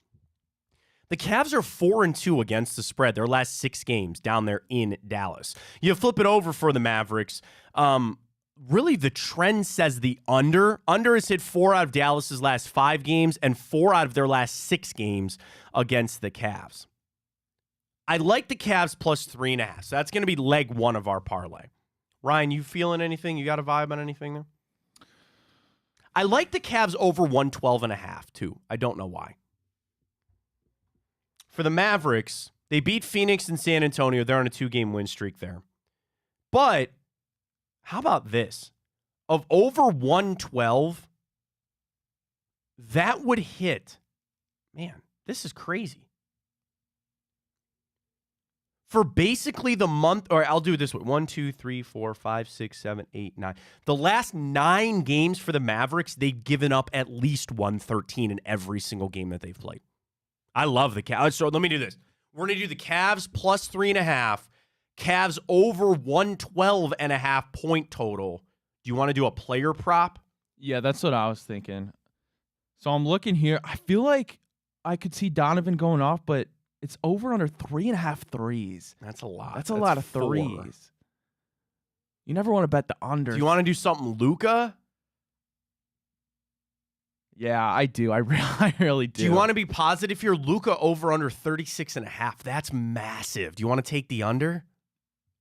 The Cavs are 4-2 against the spread their last 6 games down there in Dallas. You flip it over for the Mavericks. Really, the trend says the under. Under has hit 4 out of Dallas's last 5 games and 4 out of their last 6 games against the Cavs. I like the Cavs plus 3.5. So that's going to be leg 1 of our parlay. Ryan, you feeling anything? You got a vibe on anything there? I like the Cavs over 112.5 too. I don't know why. For the Mavericks, they beat Phoenix and San Antonio. They're on a 2-game win streak there. But how about this? Of over 112, that would hit. Man, this is crazy. For basically the month, or I'll do it this way. 1, 2, 3, 4, 5, 6, 7, 8, 9. The last 9 games for the Mavericks, they've given up at least 113 in every single game that they've played. I love the Cavs. So let me do this. We're going to do the Cavs plus 3.5. Cavs over 112.5 point total. Do you want to do a player prop? Yeah, that's what I was thinking. So I'm looking here. I feel like I could see Donovan going off, but it's over under 3.5 threes. That's a lot. That's a lot of 4. threes. You never want to bet the under. Do you want to do something Luka? Yeah, I do. I really do. Do you want to be positive here? Luka over under 36.5. That's massive. Do you want to take the under?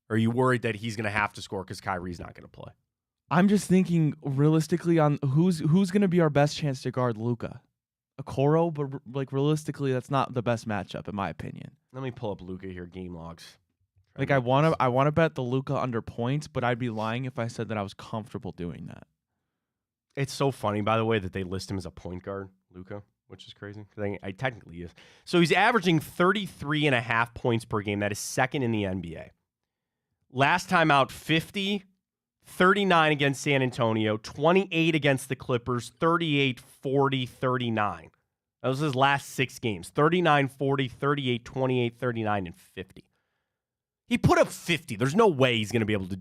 Or are you worried that he's going to have to score because Kyrie's not going to play? I'm just thinking realistically on who's going to be our best chance to guard Luka. Okoro, but like realistically, that's not the best matchup in my opinion. Let me pull up Luka here, game logs. Like I want to bet the Luka under points, but I'd be lying if I said that I was comfortable doing that. It's so funny, by the way, that they list him as a point guard, Luka, which is crazy. I technically is. So he's averaging 33.5 points per game. That is second in the NBA. Last time out, 50, 39 against San Antonio, 28 against the Clippers, 38, 40, 39. That was his last 6 games. 39, 40, 38, 28, 39, and 50. He put up 50. There's no way he's going to be able to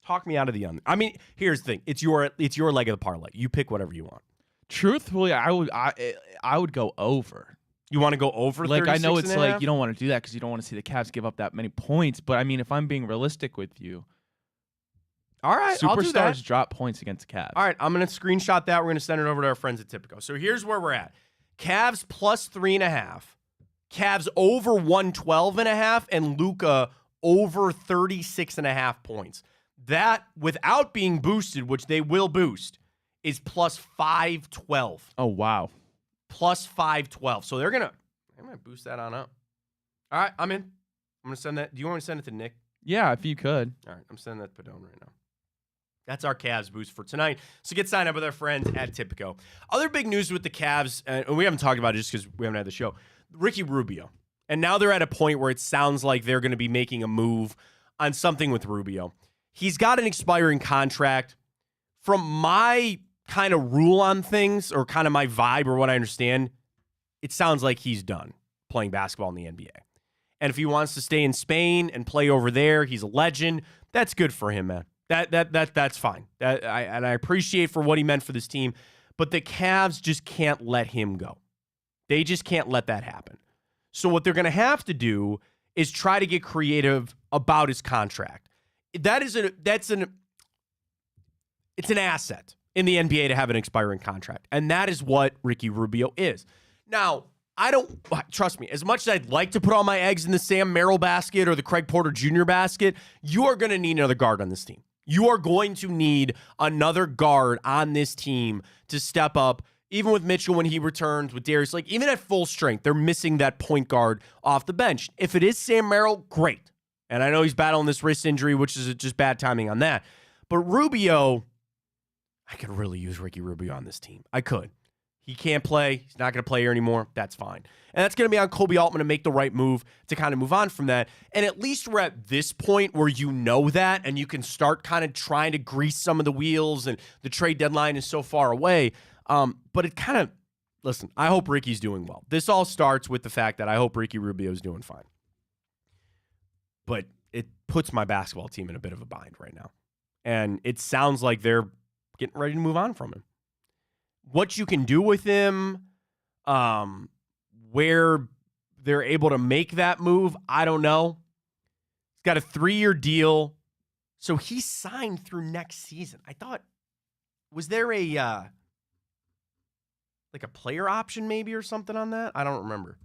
talk me out of the under. I mean, here's the thing. It's your leg of the parlay. You pick whatever you want. Truthfully, I would go over. You want to go over 36 I know it's and a like half? you don't want to do that because you don't want to see the Cavs give up that many points. But I mean, if I'm being realistic with you, All right, I'll do that. superstars drop points against Cavs. All right, I'm going to screenshot that. We're going to send it over to our friends at Tipico. So here's where we're at. Cavs plus 3.5. Cavs over 112.5, and Luka over 36.5 points. That, without being boosted, which they will boost, is plus 512. Oh wow. Plus 512. So they're going to boost that on up. All right, I'm in. I'm going to send that. Do you want me to send it to Nick? Yeah, if you could. All right, I'm sending that to Padone right now. That's our Cavs boost for tonight. So get signed up with our friends at Tipico. Other big news with the Cavs, and we haven't talked about it just because we haven't had the show, Ricky Rubio. And now they're at a point where it sounds like they're going to be making a move on something with Rubio. He's got an expiring contract. From my kind of rule on things, or kind of my vibe, or what I understand, it sounds like he's done playing basketball in the NBA. And if he wants to stay in Spain and play over there, he's a legend. That's good for him, man. That's fine. I appreciate for what he meant for this team, but the Cavs just can't let him go. They just can't let that happen. So what they're going to have to do is try to get creative about his contract. It's an asset in the NBA to have an expiring contract, and that is what Ricky Rubio is. Now, trust me, as much as I'd like to put all my eggs in the Sam Merrill basket or the Craig Porter Jr. basket, you are going to need another guard on this team. You are going to need another guard on this team to step up. Even with Mitchell when he returns, with Darius, like even at full strength, they're missing that point guard off the bench. If it is Sam Merrill, great. And I know he's battling this wrist injury, which is just bad timing on that. But Rubio, I could really use Ricky Rubio on this team. I could. He can't play. He's not going to play here anymore. That's fine. And that's going to be on Kobe Altman to make the right move to kind of move on from that. And at least we're at this point where you know that and you can start kind of trying to grease some of the wheels, and the trade deadline is so far away. But it kind of, listen, I hope Ricky's doing well. This all starts with the fact that I hope Ricky Rubio's doing fine. But it puts my basketball team in a bit of a bind right now. And it sounds like they're getting ready to move on from him. What you can do with him, where they're able to make that move, I don't know. He's got a 3-year deal. So he's signed through next season. I thought, was there a like a player option maybe or something on that? I don't remember.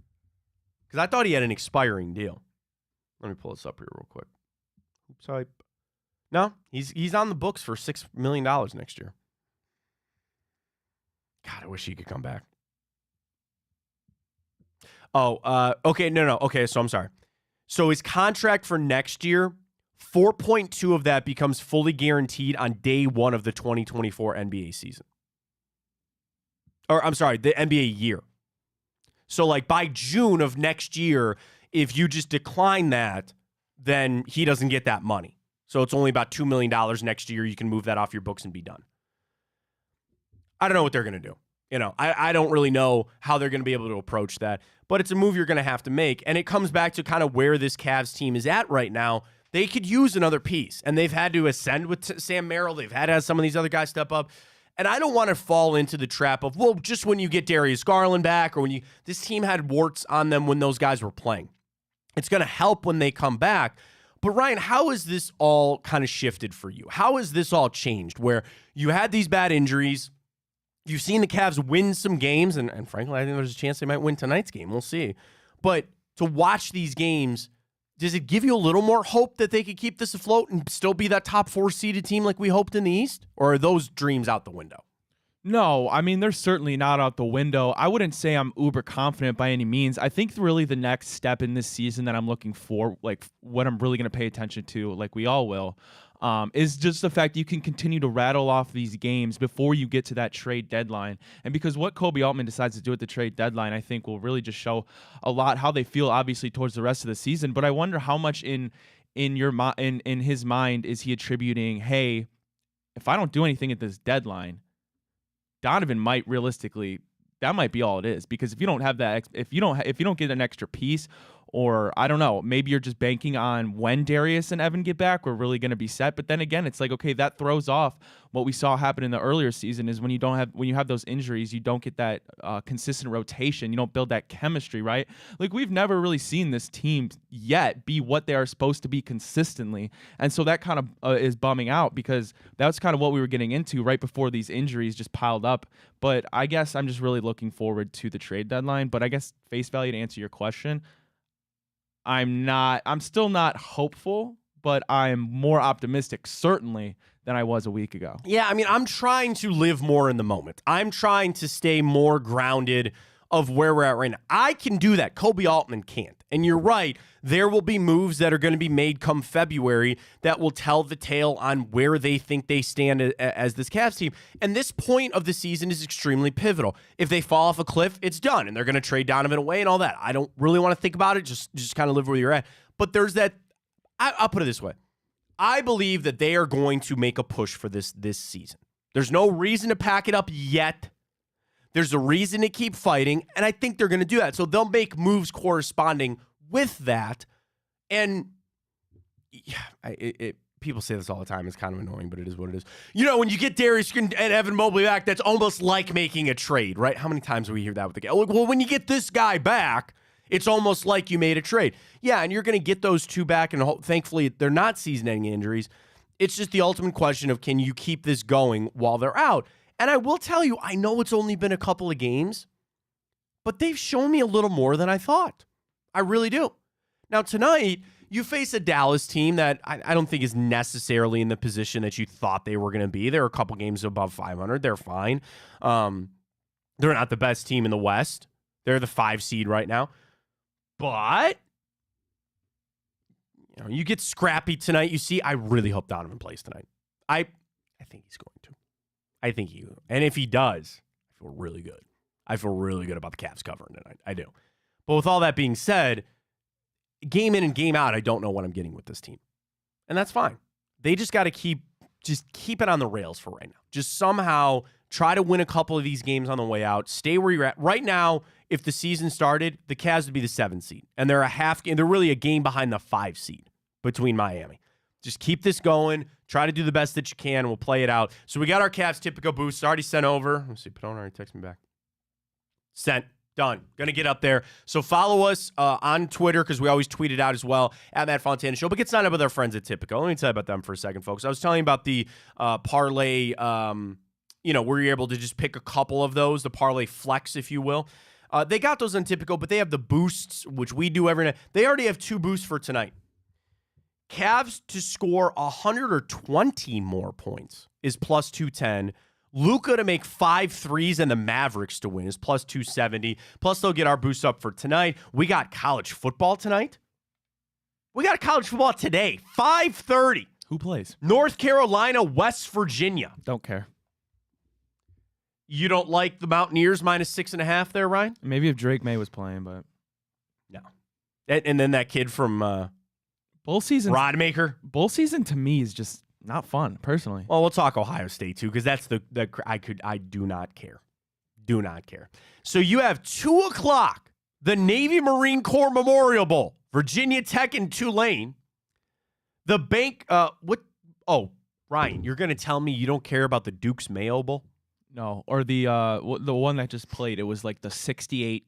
Because I thought he had an expiring deal. Let me pull this up here real quick. Oops, hype. No, he's on the books for $6 million next year. God, I wish he could come back. Oh, okay, no. Okay, so I'm sorry. So his contract for next year, 4.2 of that becomes fully guaranteed on day one of the 2024 NBA season. Or I'm sorry, the NBA year. So like by June of next year, if you just decline that, then he doesn't get that money. So it's only about $2 million next year. You can move that off your books and be done. I don't know what they're going to do. You know, I don't really know how they're going to be able to approach that, but it's a move you're going to have to make. And it comes back to kind of where this Cavs team is at right now. They could use another piece, and they've had to ascend with Sam Merrill. They've had to have some of these other guys step up. And I don't want to fall into the trap of, well, just when you get Darius Garland back, or when this team had warts on them when those guys were playing. It's going to help when they come back. But Ryan, how has this all kind of shifted for you? How has this all changed where you had these bad injuries? You've seen the Cavs win some games, and frankly, I think there's a chance they might win tonight's game. We'll see. But to watch these games, does it give you a little more hope that they could keep this afloat and still be that top 4 seeded team like we hoped in the East? Or are those dreams out the window? No, I mean, they're certainly not out the window. I wouldn't say I'm uber confident by any means. I think really the next step in this season that I'm looking for, like what I'm really going to pay attention to, like we all will, is just the fact you can continue to rattle off these games before you get to that trade deadline. And because what Kobe Altman decides to do at the trade deadline, I think will really just show a lot how they feel, obviously, towards the rest of the season. But I wonder how much in his mind is he attributing, hey, if I don't do anything at this deadline, Donovan might realistically, that might be all it is. Because if you don't have that, if you don't get an extra piece, Or I don't know, maybe you're just banking on when Darius and Evan get back, we're really going to be set. But then again, it's like, okay, that throws off what we saw happen in the earlier season is when you have those injuries, you don't get that consistent rotation. You don't build that chemistry, right? Like we've never really seen this team yet be what they are supposed to be consistently. And so that kind of is bumming out because that's kind of what we were getting into right before these injuries just piled up. But I guess I'm just really looking forward to the trade deadline. But I guess face value to answer your question, I'm still not hopeful, but I'm more optimistic, certainly, than I was a week ago. Yeah, I mean, I'm trying to live more in the moment. I'm trying to stay more grounded of where we're at right now. I can do that. Kobe Altman can't. And you're right, there will be moves that are going to be made come February that will tell the tale on where they think they stand as this Cavs team. And this point of the season is extremely pivotal. If they fall off a cliff, it's done, and they're going to trade Donovan away and all that. I don't really want to think about it. Just kind of live where you're at. But there's that. I'll put it this way. I believe that they are going to make a push for this season. There's no reason to pack it up yet. There's a reason to keep fighting, and I think they're going to do that. So they'll make moves corresponding with that. And yeah, people say this all the time. It's kind of annoying, but it is what it is. You know, when you get Darius and Evan Mobley back, that's almost like making a trade, right? How many times do we hear that with the guy? Well, when you get this guy back, it's almost like you made a trade. Yeah, and you're going to get those two back, and thankfully they're not season-ending injuries. It's just the ultimate question of can you keep this going while they're out? And I will tell you, I know it's only been a couple of games, but they've shown me a little more than I thought. I really do. Now, tonight, you face a Dallas team that I don't think is necessarily in the position that you thought they were going to be. They're a couple games above 500. They're fine. They're not the best team in the West. They're the 5 seed right now. But you get scrappy tonight. You see, I really hope Donovan plays tonight. I think he's going to. I think he will. And if he does, I feel really good. I feel really good about the Cavs covering tonight. I do. But with all that being said, game in and game out, I don't know what I'm getting with this team. And that's fine. They just got to keep it on the rails for right now. Just somehow try to win a couple of these games on the way out. Stay where you're at. Right now, if the season started, the Cavs would be the 7 seed. And they're they're really a game behind the 5 seed between Miami. Just keep this going. Try to do the best that you can, and we'll play it out. So we got our Cavs Typico boost already sent over. Let's see. Padone already texted me back. Sent. Done. Going to get up there. So follow us on Twitter because we always tweet it out as well at Matt Fontana Show. But get signed up with our friends at Typico. Let me tell you about them for a second, folks. I was telling you about the parlay, where you're able to just pick a couple of those, the parlay flex, if you will. They got those on Typico, but they have the boosts, which we do every night. They already have 2 boosts for tonight. Cavs to score 120 more points is plus 210. Luka to make 5 threes and the Mavericks to win is plus 270. Plus, they'll get our boost up for tonight. We got college football tonight. We got college football today, 5:30. Who plays? North Carolina, West Virginia. Don't care. You don't like the Mountaineers minus 6.5 there, Ryan? Maybe if Drake May was playing, but no. And then that kid from bowl season. Rodmaker. Bowl season to me is just not fun, personally. Well, we'll talk Ohio State too, because that's I do not care. Do not care. So you have 2:00, the Navy Marine Corps Memorial Bowl, Virginia Tech and Tulane. The bank, Ryan, you're gonna tell me you don't care about the Duke's Mayo Bowl? No, or the one that just played. It was like the 68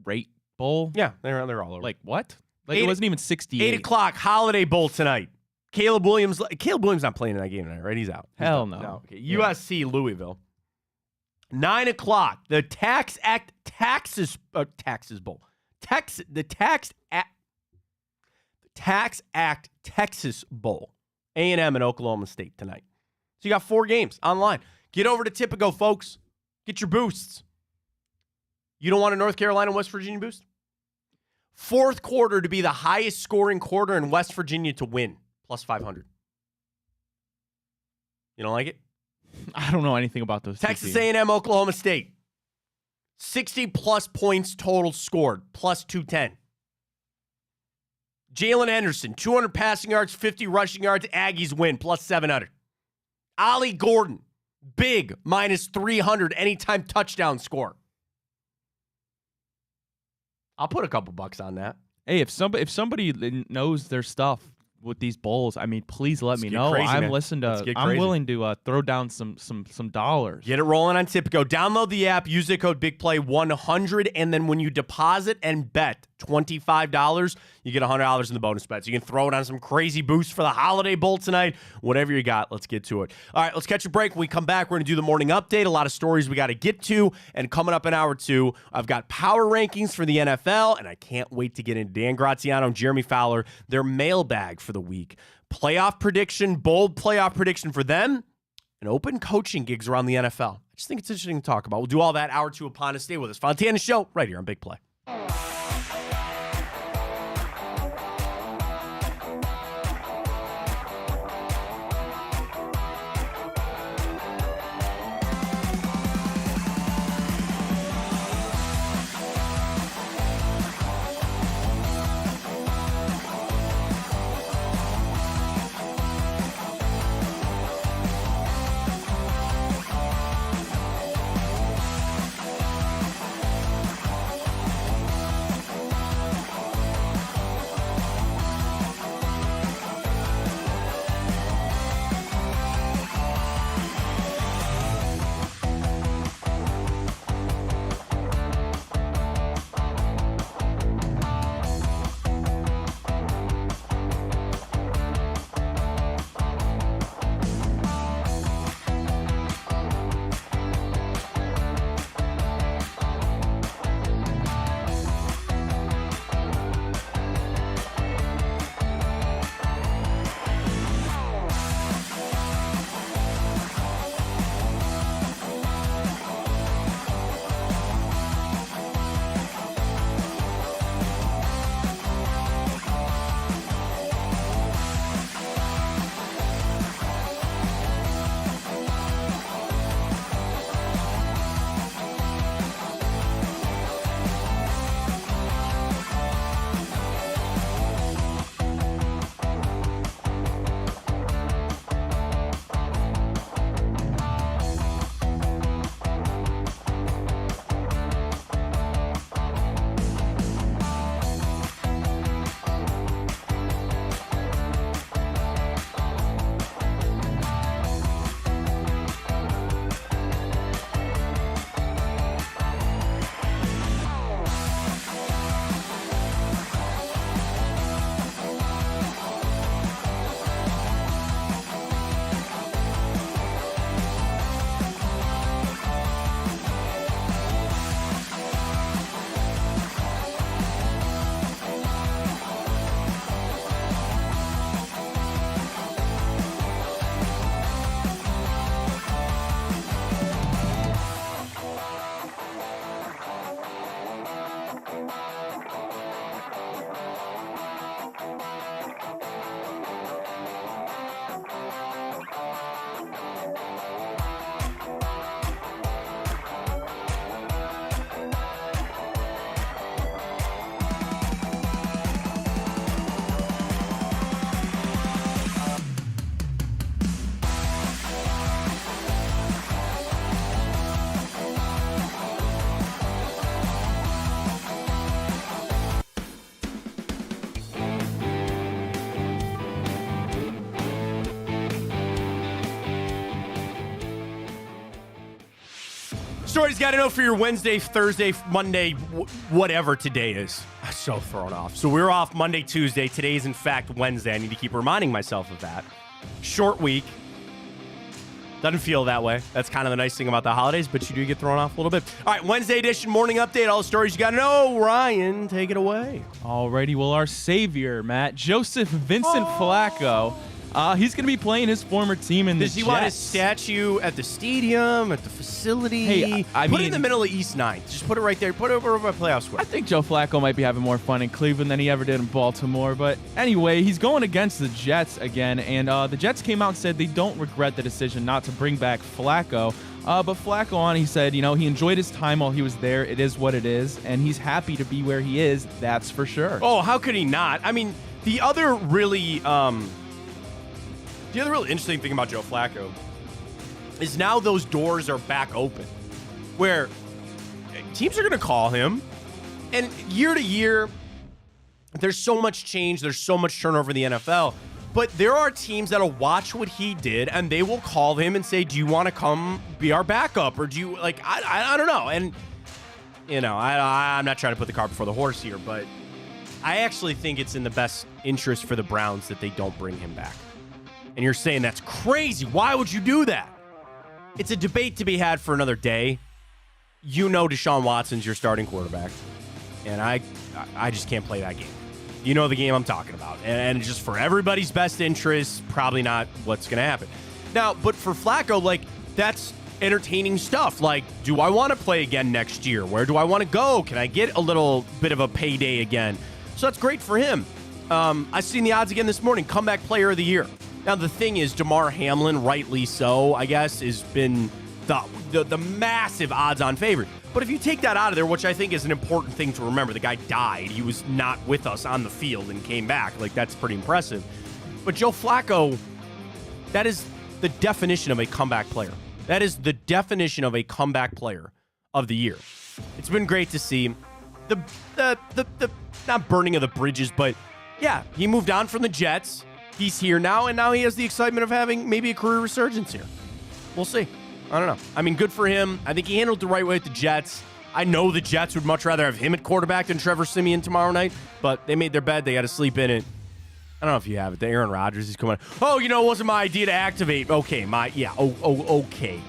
rate bowl. Yeah, they're all over. Like what? Like it wasn't even 68. 8:00 Holiday Bowl tonight. Caleb Williams not playing in that game tonight, right? He's out. Hell no. Okay. USC Louisville. 9:00 the Tax Act Taxes Bowl. The Tax Act Texas Bowl. A&M and Oklahoma State tonight. So you got 4 games online. Get over to Typico, folks. Get your boosts. You don't want a North Carolina West Virginia boost? 4th quarter to be the highest scoring quarter in West Virginia to win, plus 500. You don't like it? I don't know anything about those. Texas A&M, Oklahoma State. 60-plus points total scored, plus 210. Jalen Henderson, 200 passing yards, 50 rushing yards. Aggies win, plus 700. Ollie Gordon, big, minus 300 anytime touchdown score. I'll put a couple bucks on that. Hey, if somebody knows their stuff with these bowls, I mean, please let me know. Crazy, I'm man. I'm willing to throw down some dollars. Get it rolling on Tipico. Download the app, use the code BigPlay100, and then when you deposit and bet $25, you get $100 in the bonus bets. You can throw it on some crazy boost for the Holiday Bowl tonight. Whatever you got, let's get to it. All right, let's catch a break. When we come back, we're going to do the morning update. A lot of stories we got to get to. And coming up in hour 2, I've got power rankings for the NFL, and I can't wait to get into Dan Graziano and Jeremy Fowler, their mailbag for the week. Playoff prediction, bold playoff prediction for them, and open coaching gigs around the NFL. I just think it's interesting to talk about. We'll do all that hour 2 upon us. Stay with us. Fontana Show right here on Big Play. Stories got to know for your Wednesday, Thursday, Monday, whatever today is. I'm so thrown off. So we're off Monday, Tuesday. Today is, in fact, Wednesday. I need to keep reminding myself of that. Short week. Doesn't feel that way. That's kind of the nice thing about the holidays, but you do get thrown off a little bit. All right, Wednesday edition, morning update. All the stories you got to know. Ryan, take it away. Alrighty, well, our savior, Matt, Joseph Vincent Flacco, he's going to be playing his former team in the Jets. Does he want his statue at the stadium, at the facility? Hey, I put mean, it in the middle of East 9th. Just put it right there. Put it over by playoff square. I think Joe Flacco might be having more fun in Cleveland than he ever did in Baltimore. But anyway, he's going against the Jets again. And the Jets came out and said they don't regret the decision not to bring back Flacco. But Flacco he said, he enjoyed his time while he was there. It is what it is. And he's happy to be where he is. That's for sure. Oh, how could he not? I mean, the other really interesting thing about Joe Flacco is now those doors are back open where teams are going to call him. And year to year, There's so much change. There's so much turnover in the NFL. But there are teams that'll watch what he did, and they will call him and say, do you want to come be our backup? Or do you, like, I don't know. And, you know, I'm not trying to put the cart before the horse here, but I actually think it's in the best interest for the Browns that they don't bring him back. And you're saying that's crazy. Why would you do that? It's a debate to be had for another day. You know Deshaun Watson's your starting quarterback, and I just can't play that game. You know the game I'm talking about. And just for everybody's best interest, probably not what's going to happen. Now, but for Flacco, like, that's entertaining stuff. Like, do I want to play again next year? Where do I want to go? Can I get a little bit of a payday again? So that's great for him. I've seen the odds again this morning. Comeback player of the year. Now, the thing is, Damar Hamlin, rightly so, I guess, has been the massive odds-on favorite. But if you take that out of there, which I think is an important thing to remember, the guy died. He was not with us on the field and came back. Like, that's pretty impressive. But Joe Flacco, that is the definition of a comeback player. That is the definition of a comeback player of the year. It's been great to see the not burning of the bridges, but yeah, he moved on from the Jets. He's here now, and now he has the excitement of having maybe a career resurgence here. We'll see. I don't know. I mean, good for him. I think he handled it the right way with the Jets. I know the Jets would much rather have him at quarterback than Trevor Siemian tomorrow night, but they made their bed. They got to sleep in it. I don't know if you have it. The Aaron Rodgers, he's coming. Oh, you know, it wasn't my idea to activate. Okay, okay,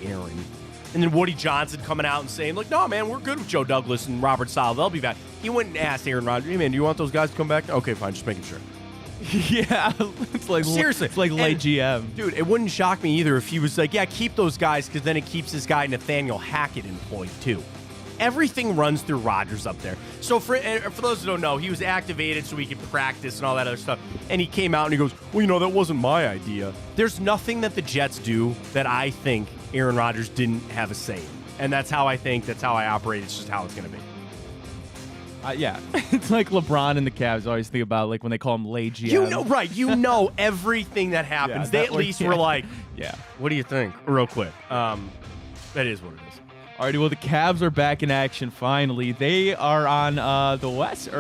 Aaron. And then Woody Johnson coming out and saying, like, no, man, we're good with Joe Douglas and Robert Saleh. They'll be back. He went and asked Aaron Rodgers, hey, man, do you want those guys to come back? Okay, fine, just making sure. Yeah, it's like seriously, it's like late GM, dude. It wouldn't shock me either if he was like, "Yeah, keep those guys," because then it keeps this guy Nathaniel Hackett employed too. Everything runs through Rodgers up there. So for those who don't know, he was activated so he could practice and all that other stuff. And he came out and he goes, "Well, you know, that wasn't my idea." There's nothing that the Jets do that I think Aaron Rodgers didn't have a say in, and that's how I think. That's how I operate. It's just how it's going to be. Yeah, it's like LeBron and the Cavs always think about, like, when they call him late GM. You know, right? You know everything that happens. They at least were like, yeah. What do you think? Real quick. That is what it is. Alrighty, well, the Cavs are back in action finally. They are on the West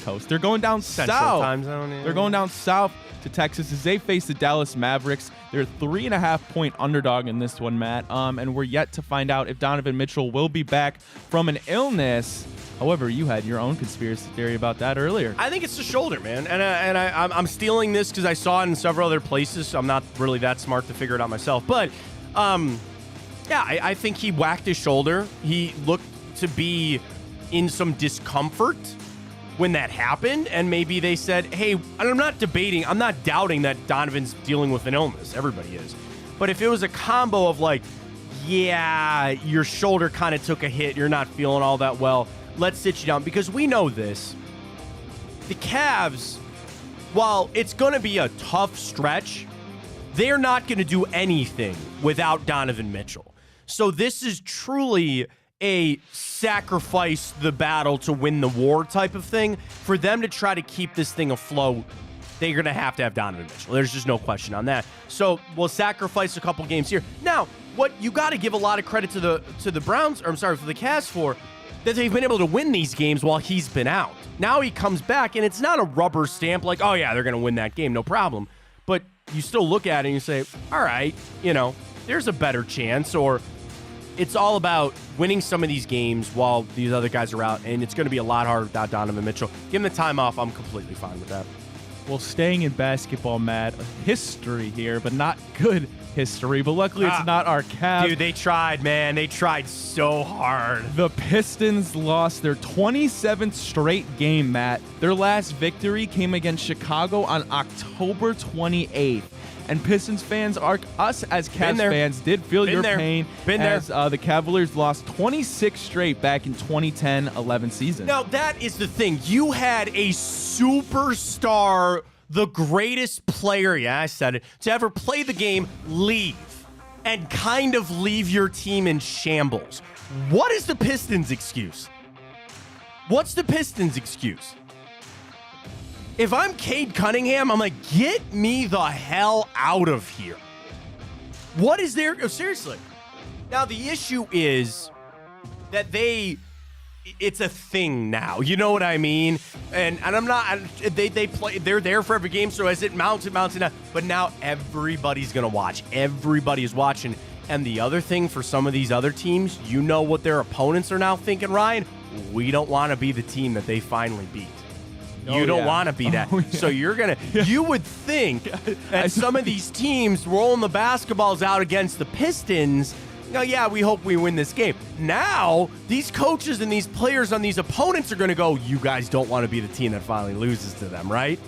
Coast. They're going down Central south. Time zone. Yeah. They're going down south to Texas as they face the Dallas Mavericks. They're a 3.5-point underdog in this one, Matt. And we're yet to find out if Donovan Mitchell will be back from an illness. However, you had your own conspiracy theory about that earlier. I think it's the shoulder, man. And I'm stealing this because I saw it in several other places. So I'm not really that smart to figure it out myself. But, yeah, I think he whacked his shoulder. He looked to be in some discomfort when that happened. And maybe they said, hey, I'm not doubting that Donovan's dealing with an illness. Everybody is. But if it was a combo of like, yeah, your shoulder kind of took a hit, you're not feeling all that well, let's sit you down. Because we know this. The Cavs, while it's going to be a tough stretch, they're not going to do anything without Donovan Mitchell. So this is truly a sacrifice the battle to win the war type of thing. For them to try to keep this thing afloat, they're going to have Donovan Mitchell. There's just no question on that. So we'll sacrifice a couple games here. Now, what you got to give a lot of credit to the Browns, or I'm sorry, for the Cavs for, that they've been able to win these games while he's been out. Now he comes back, and it's not a rubber stamp like, oh, yeah, they're going to win that game, no problem. But you still look at it and you say, all right, you know, there's a better chance, or it's all about winning some of these games while these other guys are out, and it's going to be a lot harder without Donovan Mitchell. Give him the time off. I'm completely fine with that. Well, staying in basketball, Matt, history here, but not good history. But luckily, it's not our Cavs. Dude, they tried, man. They tried so hard. The Pistons lost their 27th straight game, Matt. Their last victory came against Chicago on October 28th. And Pistons fans, us as Cavs fans, did feel your pain as the Cavaliers lost 26 straight back in 2010-11 season. Now, that is the thing. You had a superstar, the greatest player, yeah, I said it, to ever play the game, leave and kind of leave your team in shambles. What is the Pistons' excuse? What's the Pistons' excuse? If I'm Cade Cunningham, I'm like, get me the hell out of here. What is there? Oh, seriously. Now, the issue is that they it's a thing now. You know what I mean? And I'm not. They play. They're there for every game. So as it mounts, but now everybody's gonna watch. Everybody is watching. And the other thing for some of these other teams, you know what their opponents are now thinking, Ryan? We don't want to be the team that they finally beat. You don't want to be that. So you're going to, you would think that some of these teams rolling the basketballs out against the Pistons, yeah, we hope we win this game. Now, these coaches and these players on these opponents are going to go, you guys don't want to be the team that finally loses to them, right?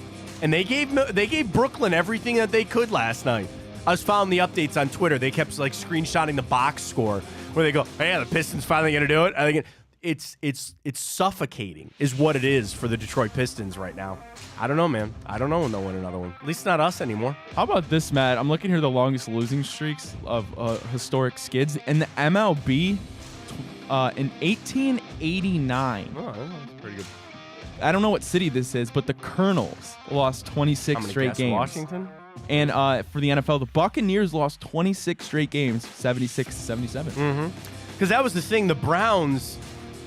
And they gave Brooklyn everything that they could last night. I was following the updates on Twitter. They kept like screenshotting the box score where they go, hey, yeah, the Pistons finally going to do it. I think it's suffocating is what it is for the Detroit Pistons right now. I don't know, man. I don't know when they'll win another one. At least not us anymore. How about this, Matt? I'm looking here the longest losing streaks of historic skids in the MLB in 1889. Oh, that's pretty good. I don't know what city this is, but the Colonels lost 26 straight games. Washington? And for the NFL, the Buccaneers lost 26 straight games, 76-77. Mm-hmm. Because that was the thing. The Browns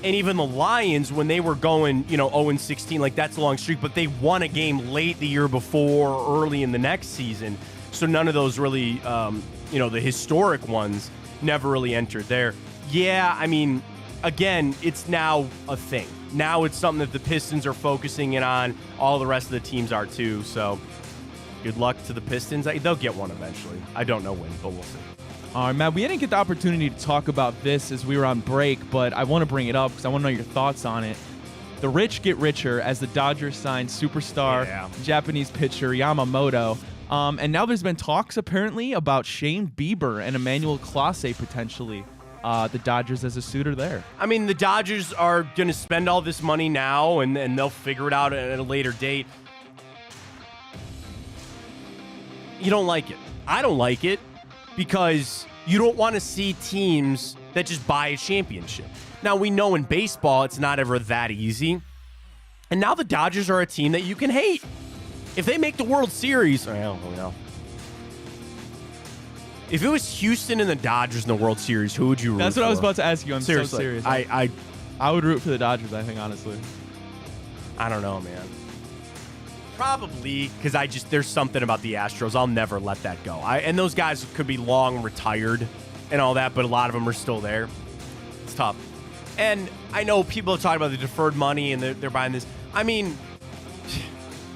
and even the Lions, when they were going, 0-16, like that's a long streak, but they won a game late the year before or early in the next season. So none of those really, the historic ones never really entered there. Yeah, I mean, again, it's now a thing. Now it's something that the Pistons are focusing in on. All the rest of the teams are too. So good luck to the Pistons. They'll get one eventually. I don't know when, but we'll see. All right, Matt, we didn't get the opportunity to talk about this as we were on break, but I want to bring it up because I want to know your thoughts on it. The rich get richer as the Dodgers signed superstar Japanese pitcher Yamamoto. And now there's been talks apparently about Shane Bieber and Emmanuel Clase potentially. The Dodgers as a suitor there. I mean, the Dodgers are going to spend all this money now, and they'll figure it out at a later date. You don't like it. I don't like it because you don't want to see teams that just buy a championship. Now, we know in baseball it's not ever that easy. And now the Dodgers are a team that you can hate. If they make the World Series, if it was Houston and the Dodgers in the World Series, who would you root for? That's what I was about to ask you. I'm Seriously, so serious. I would root for the Dodgers, I think, honestly. I don't know, man. Probably because there's something about the Astros. I'll never let that go. And those guys could be long retired and all that, but a lot of them are still there. It's tough. And I know people are talking about the deferred money and they're buying this. I mean,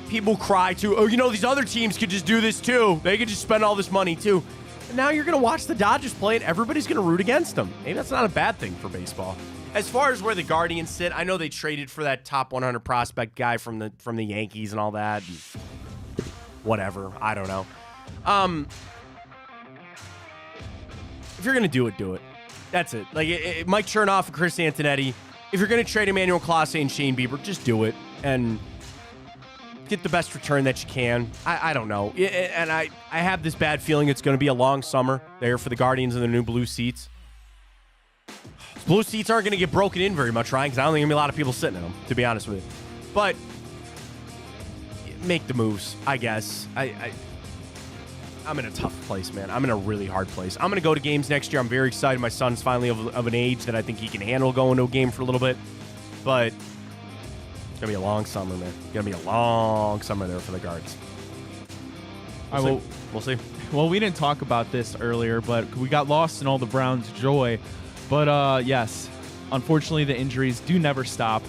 people cry too. These other teams could just do this too. They could just spend all this money too. And now you're going to watch the Dodgers play and everybody's going to root against them. Maybe that's not a bad thing for baseball. As far as where the Guardians sit, I know they traded for that top 100 prospect guy from the Yankees and all that. And whatever. I don't know. If you're going to do it, do it. That's it. Like Mike Chernoff and Chris Antonetti, if you're going to trade Emmanuel Clase and Shane Bieber, just do it and get the best return that you can. I don't know. And I have this bad feeling it's going to be a long summer there for the Guardians and the new blue seats. Blue seats aren't going to get broken in very much, Ryan, because I don't think there's going to be a lot of people sitting in them, to be honest with you. But make the moves, I guess. I'm in a tough place, man. I'm in a really hard place. I'm going to go to games next year. I'm very excited. My son's finally of an age that I think he can handle going to a game for a little bit. But it's going to be a long summer, man. It's going to be a long summer there for the Guards. We'll see. Well, we didn't talk about this earlier, but we got lost in all the Browns' joy. But, yes, unfortunately, the injuries do never stop.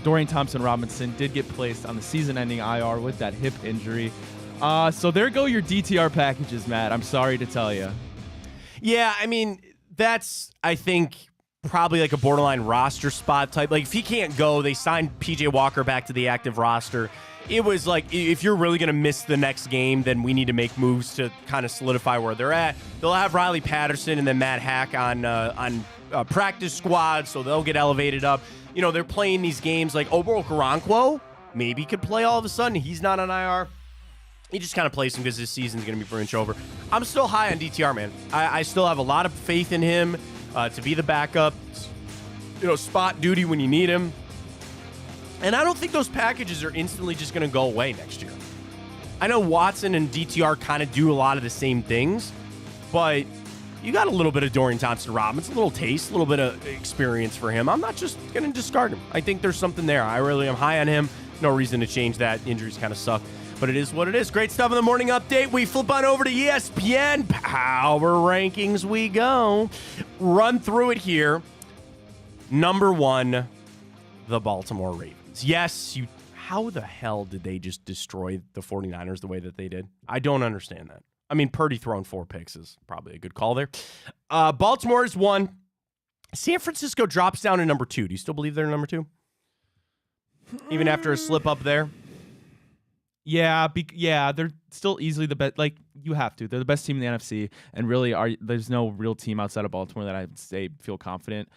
Dorian Thompson-Robinson did get placed on the season-ending IR with that hip injury. So there go your DTR packages, Matt. I'm sorry to tell you. Yeah, I mean, that's, I think, probably like a borderline roster spot type. Like, if he can't go, they signed P.J. Walker back to the active roster. It was like, if you're really going to miss the next game, then we need to make moves to kind of solidify where they're at. They'll have Riley Patterson and then Matt Hack on practice squad, so they'll get elevated up. They're playing these games like Obo Okoronkwo maybe could play all of a sudden. He's not on IR. He just kind of plays him because this season's going to be pretty much over. I'm still high on DTR, man. I still have a lot of faith in him to be the backup, spot duty when you need him. And I don't think those packages are instantly just going to go away next year. I know Watson and DTR kind of do a lot of the same things, but you got a little bit of Dorian Thompson-Robinson, a little taste, a little bit of experience for him. I'm not just going to discard him. I think there's something there. I really am high on him. No reason to change that. Injuries kind of suck, but it is what it is. Great stuff in the morning update. We flip on over to ESPN. Power rankings we go. Run through it here. Number 1, the Baltimore Ravens. Yes, how the hell did they just destroy the 49ers the way that they did? I don't understand that. I mean, Purdy throwing 4 picks is probably a good call there. Baltimore is 1. San Francisco drops down to number 2. Do you still believe they're number 2? Even after a slip up there? Yeah, they're still easily the best. Like, you have to. They're the best team in the NFC, and really, there's no real team outside of Baltimore that I'd say feel confident.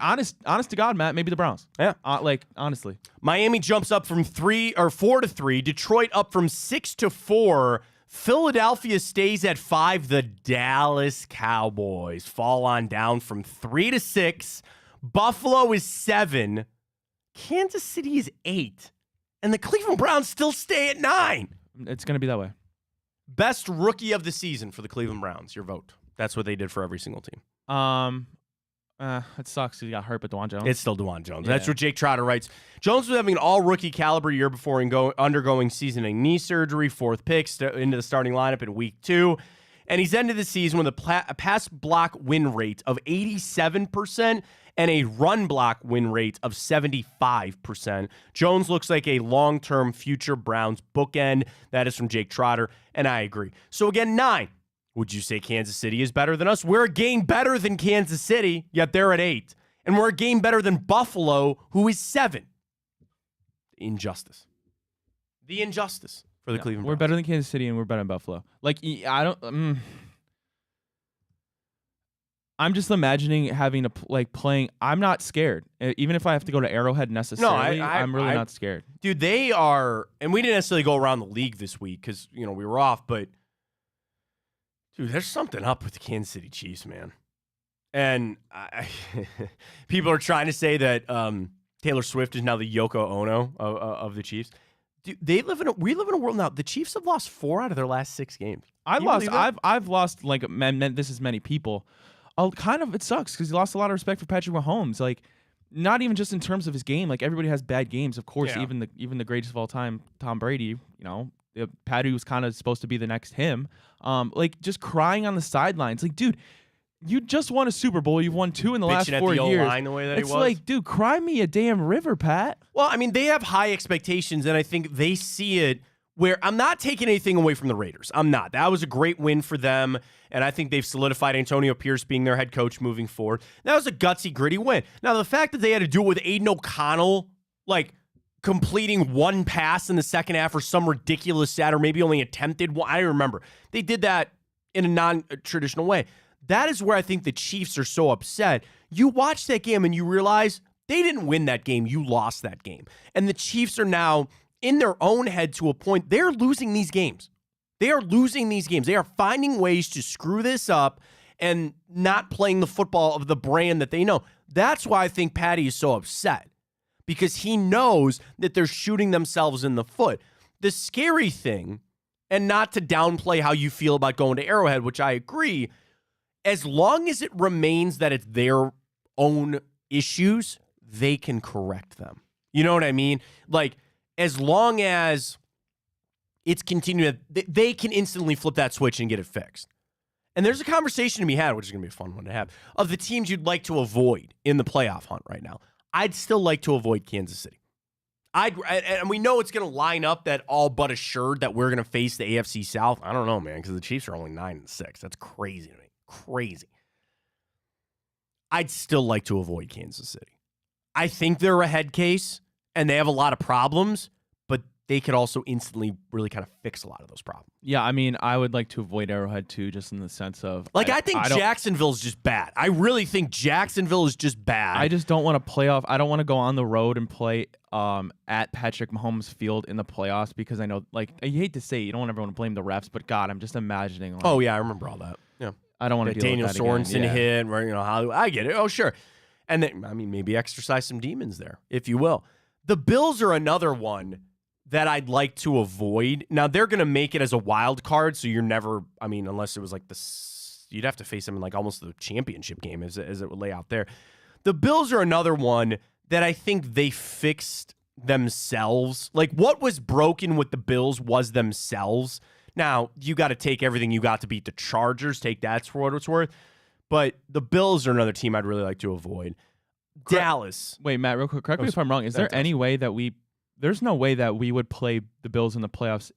Honest to God, Matt, maybe the Browns. Yeah. Honestly. Miami jumps up from 4 to 3. Detroit up from 6 to 4. Philadelphia stays at 5. The Dallas Cowboys fall on down from 3 to 6. Buffalo is 7. Kansas City is 8. And the Cleveland Browns still stay at 9. It's going to be that way. Best rookie of the season for the Cleveland Browns. Your vote. That's what they did for every single team. It sucks because he got hurt, but DeJuan Jones. It's still DeJuan Jones. Yeah. That's what Jake Trotter writes. Jones was having an all-rookie caliber year before undergoing season-ending knee surgery, 4th pick into the starting lineup in week 2. And he's ended the season with a pass block win rate of 87% and a run block win rate of 75%. Jones looks like a long-term future Browns bookend. That is from Jake Trotter, and I agree. So again, 9. Would you say Kansas City is better than us? We're a game better than Kansas City, yet they're at 8. And we're a game better than Buffalo, who is 7. Injustice. The injustice for the Cleveland We're Browns. better than Kansas City, and we're better than Buffalo. Like, I don't... I'm just imagining having to, playing... I'm not scared. Even if I have to go to Arrowhead necessarily, I'm really not scared. Dude, they are... And we didn't necessarily go around the league this week because, we were off, but... Dude, there's something up with the Kansas City Chiefs, man. And people are trying to say that Taylor Swift is now the Yoko Ono of the Chiefs. Dude, we live in a world now. The Chiefs have lost 4 out of their last 6 games. I've lost this is many people. It sucks because he lost a lot of respect for Patrick Mahomes. Like, not even just in terms of his game. Like, everybody has bad games, of course. Yeah. Even the greatest of all time, Tom Brady. Patty was kind of supposed to be the next him. Just crying on the sidelines. Like, dude, you just won a Super Bowl. You've won 2 in the last 4 years. O-line the way that it's like, dude, cry me a damn river, Pat. Well, I mean, they have high expectations, and I think they see it where I'm not taking anything away from the Raiders. I'm not. That was a great win for them, and I think they've solidified Antonio Pierce being their head coach moving forward. That was a gutsy, gritty win. Now, the fact that they had to do it with Aiden O'Connell, completing 1 pass in the second half or some ridiculous stat, or maybe only attempted one. I don't remember. They did that in a non-traditional way. That is where I think the Chiefs are so upset. You watch that game and you realize they didn't win that game. You lost that game. And the Chiefs are now in their own head to a point. They're losing these games. They are losing these games. They are finding ways to screw this up and not playing the football of the brand that they know. That's why I think Patty is so upset. Because he knows that they're shooting themselves in the foot. The scary thing, and not to downplay how you feel about going to Arrowhead, which I agree, as long as it remains that it's their own issues, they can correct them. You know what I mean? As long as it's continuing, they can instantly flip that switch and get it fixed. And there's a conversation to be had, which is going to be a fun one to have, of the teams you'd like to avoid in the playoff hunt right now. I'd still like to avoid Kansas City. And we know it's going to line up that all but assured that we're going to face the AFC South. I don't know, man, because the Chiefs are only 9-6. That's crazy to me. Crazy. I'd still like to avoid Kansas City. I think they're a head case, and they have a lot of problems, but they could also instantly really kind of fix a lot of those problems. Yeah, I mean, I would like to avoid Arrowhead too, just in the sense of... I think Jacksonville's just bad. I really think Jacksonville is just bad. I just don't want to play off... I don't want to go on the road and play at Patrick Mahomes Field in the playoffs because I know, I hate to say, you don't want everyone to blame the refs, but God, I'm just imagining... oh, yeah, I remember all that. Yeah. I don't want to deal Daniel with that Sorensen again. hit, where, Hollywood. I get it. Oh, sure. And then, maybe exercise some demons there, if you will. The Bills are another one that I'd like to avoid. Now, they're going to make it as a wild card, so you're never, unless it was the you'd have to face them in like almost the championship game as it would lay out there. The Bills are another one that I think they fixed themselves. Like what was broken with the Bills was themselves. Now, you got to take everything you got to beat the Chargers, take that for what it's worth. But the Bills are another team I'd really like to avoid. Dallas. Wait, Matt, real quick. Correct me if I'm wrong. Is there any way that there's no way that we would play the Bills in the playoffs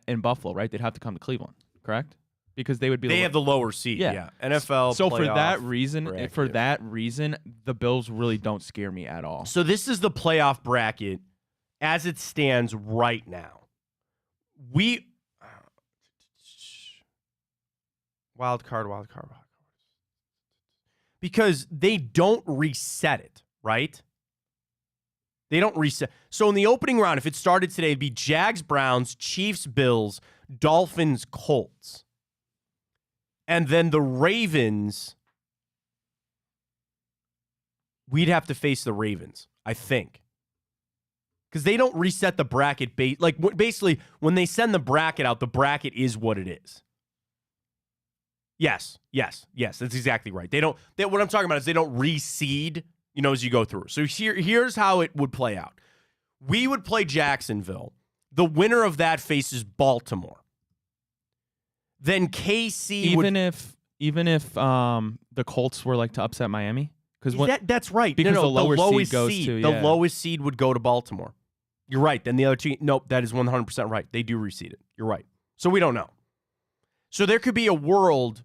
in Buffalo, right? They'd have to come to Cleveland, correct? Because they would be. They have the lower seed. Yeah. NFL. So playoff, for that reason, the Bills really don't scare me at all. So this is the playoff bracket as it stands right now. Wild card. Because they don't reset it, right? They don't reset. So in the opening round, if it started today, it'd be Jags, Browns, Chiefs, Bills, Dolphins, Colts. And then the Ravens, we'd have to face the Ravens, I think. Because they don't reset the bracket. Basically, when they send the bracket out, the bracket is what it is. Yes, that's exactly right. What I'm talking about is they don't reseed, as you go through. So here's how it would play out. We would play Jacksonville. The winner of that faces Baltimore. Then KC even if the Colts were like to upset Miami, that's right. Because the lowest seed goes to the lowest seed would go to Baltimore. You're right. Then the other team, nope, that is 100% right. They do reseed it. You're right. So we don't know. So there could be a world.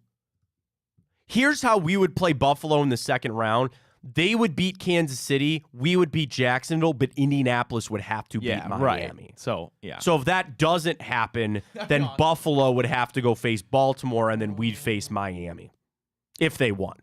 Here's how we would play Buffalo in the second round. They would beat Kansas City. We would beat Jacksonville, but Indianapolis would have to beat Miami. Right. So if that doesn't happen, then Buffalo would have to go face Baltimore, and then we'd face Miami if they won.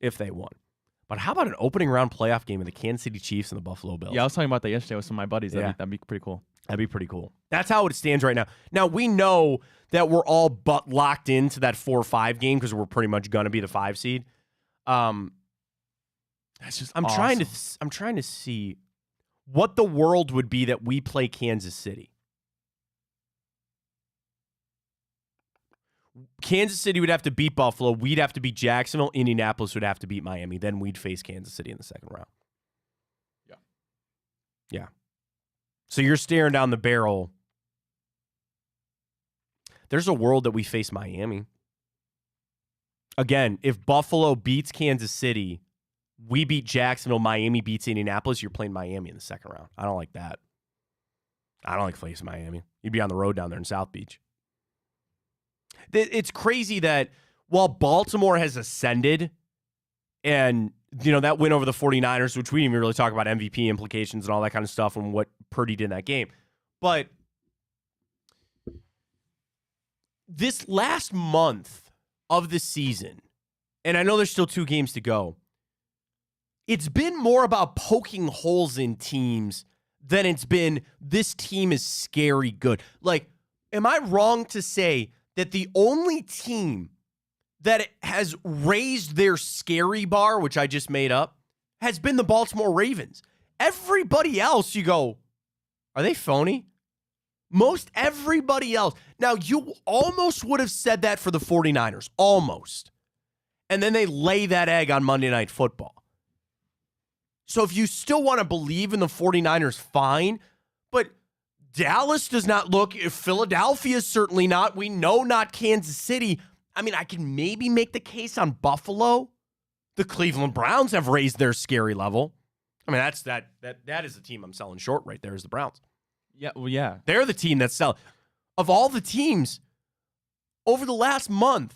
But how about an opening round playoff game of the Kansas City Chiefs and the Buffalo Bills? Yeah, I was talking about that yesterday with some of my buddies. That'd be pretty cool. That'd be pretty cool. That's how it stands right now. Now, we know that we're all but locked into that 4-5 game because we're pretty much going to be the 5 seed. That's just I'm trying to see what the world would be that we play Kansas City. Kansas City would have to beat Buffalo. We'd have to beat Jacksonville. Indianapolis would have to beat Miami. Then we'd face Kansas City in the second round. Yeah. So you're staring down the barrel. There's a world that we face Miami. Again, if Buffalo beats Kansas City, we beat Jacksonville, Miami beats Indianapolis, you're playing Miami in the second round. I don't like that. I don't like facing Miami. You'd be on the road down there in South Beach. It's crazy that while Baltimore has ascended and, that win over the 49ers, which we didn't even really talk about MVP implications and all that kind of stuff and what Purdy did in that game. But this last month of the season, and I know there's still 2 games to go, it's been more about poking holes in teams than it's been this team is scary good. Like, am I wrong to say that the only team that has raised their scary bar, which I just made up, has been the Baltimore Ravens? Everybody else, you go, are they phony? Most everybody else. Now, you almost would have said that for the 49ers. Almost. And then they lay that egg on Monday Night Football. So if you still want to believe in the 49ers, fine. But Dallas does not look. Philadelphia is certainly not. We know not Kansas City. I mean, I can maybe make the case on Buffalo. The Cleveland Browns have raised their scary level. I mean, that is the team I'm selling short right there is the Browns. Yeah, well, yeah. They're the team that's selling. Of all the teams over the last month,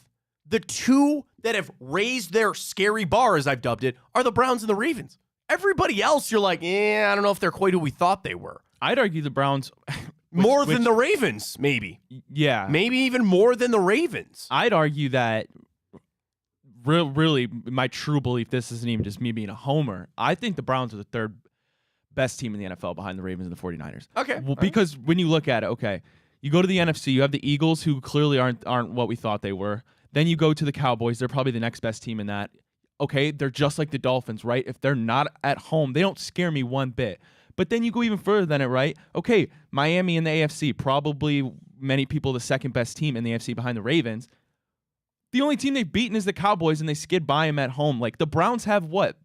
the 2 that have raised their scary bar, as I've dubbed it, are the Browns and the Ravens. Everybody else, you're like, I don't know if they're quite who we thought they were. I'd argue the Browns more than the Ravens, maybe. Yeah. Maybe even more than the Ravens. I'd argue that really my true belief, this isn't even just me being a homer. I think the Browns are the 3rd best team in the NFL behind the Ravens and the 49ers. Okay. Well, because when you look at it, okay, you go to the NFC, you have the Eagles, who clearly aren't what we thought they were. Then you go to the Cowboys. They're probably the next best team in that. Okay, they're just like the Dolphins, right? If they're not at home, they don't scare me one bit. But then you go even further than it, right? Okay, Miami in the AFC, probably many people the second best team in the AFC behind the Ravens. The only team they've beaten is the Cowboys, and they skid by them at home. Like, the Browns have, what,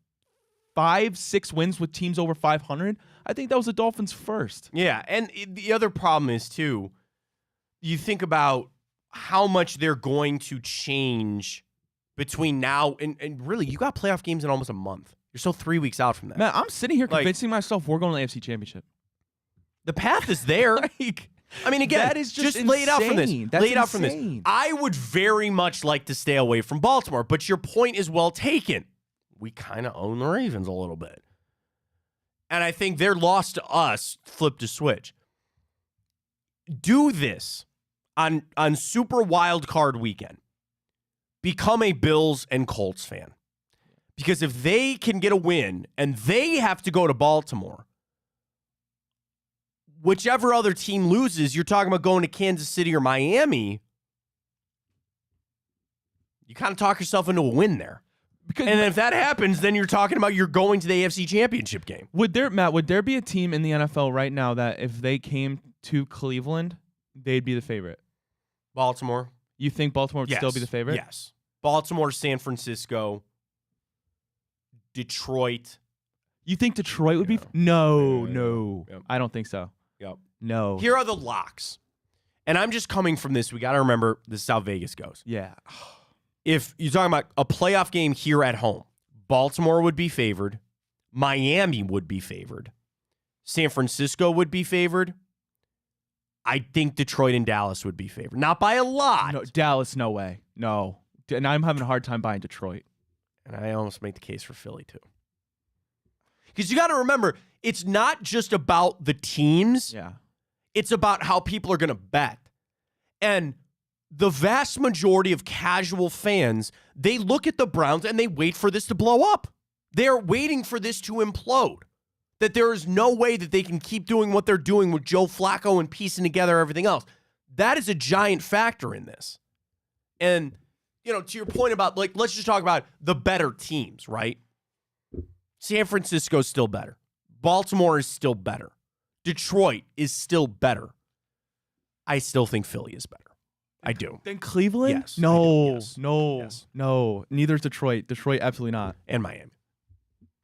5-6 wins with teams over 500? I think that was the Dolphins first. Yeah, and the other problem is, too, you think about how much they're going to change between now and really, you got playoff games in almost a month. You're still 3 weeks out from that. Man, I'm sitting here convincing myself we're going to the AFC Championship. The path is there. I mean, again, that is just lay it out from this. That's lay it out from this. I would very much like to stay away from Baltimore, but your point is well taken. We kind of own the Ravens a little bit. And I think their loss to us flipped a switch. Do this on Super Wild Card Weekend. Become a Bills and Colts fan. Because if they can get a win and they have to go to Baltimore, whichever other team loses, you're talking about going to Kansas City or Miami, you kind of talk yourself into a win there. And if that happens, then you're talking about you're going to the AFC Championship game. Would there be a team in the NFL right now that if they came to Cleveland, they'd be the favorite? Baltimore. You think Baltimore would still be the favorite? Yes. Baltimore, San Francisco, Detroit. You think Detroit would be? No. Yep. I don't think so. Yep. No. Here are the locks. And I'm just coming from this. We got to remember this is how Vegas goes. Yeah. If you're talking about a playoff game here at home, Baltimore would be favored. Miami would be favored. San Francisco would be favored. I think Detroit and Dallas would be favored. Not by a lot. No, Dallas, no way. No. And I'm having a hard time buying Detroit. And I almost make the case for Philly, too. Because you got to remember, it's not just about the teams. Yeah. It's about how people are going to bet. And the vast majority of casual fans, they look at the Browns and they wait for this to blow up. They're waiting for this to implode. That there is no way that they can keep doing what they're doing with Joe Flacco and piecing together everything else. That is a giant factor in this. And, you know, to your point about, like, let's just talk about the better teams, right? San Francisco's still better. Baltimore is still better. Detroit is still better. I still think Philly is better. I do. Then Cleveland? Yes. No. Yes. No. Yes. No. Neither is Detroit. Detroit, absolutely not. And Miami.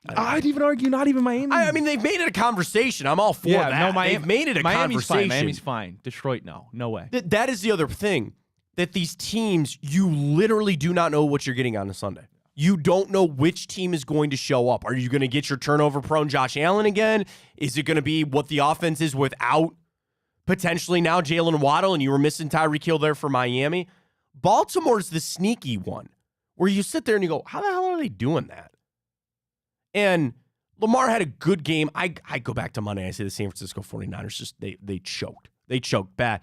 I'd even argue not even Miami. I mean, they've made it a conversation. I'm all for that. No, They've made it a conversation. Miami's fine. Detroit, no. No way. That is the other thing. That these teams, you literally do not know what you're getting on a Sunday. You don't know which team is going to show up. Are you going to get your turnover-prone Josh Allen again? Is it going to be what the offense is without potentially now Jalen Waddle, and you were missing Tyreek Hill there for Miami? Baltimore's the sneaky one, where you sit there and you go, how the hell are they doing that? And Lamar had a good game. I go back to Monday. I say the San Francisco 49ers, just they choked. They choked bad.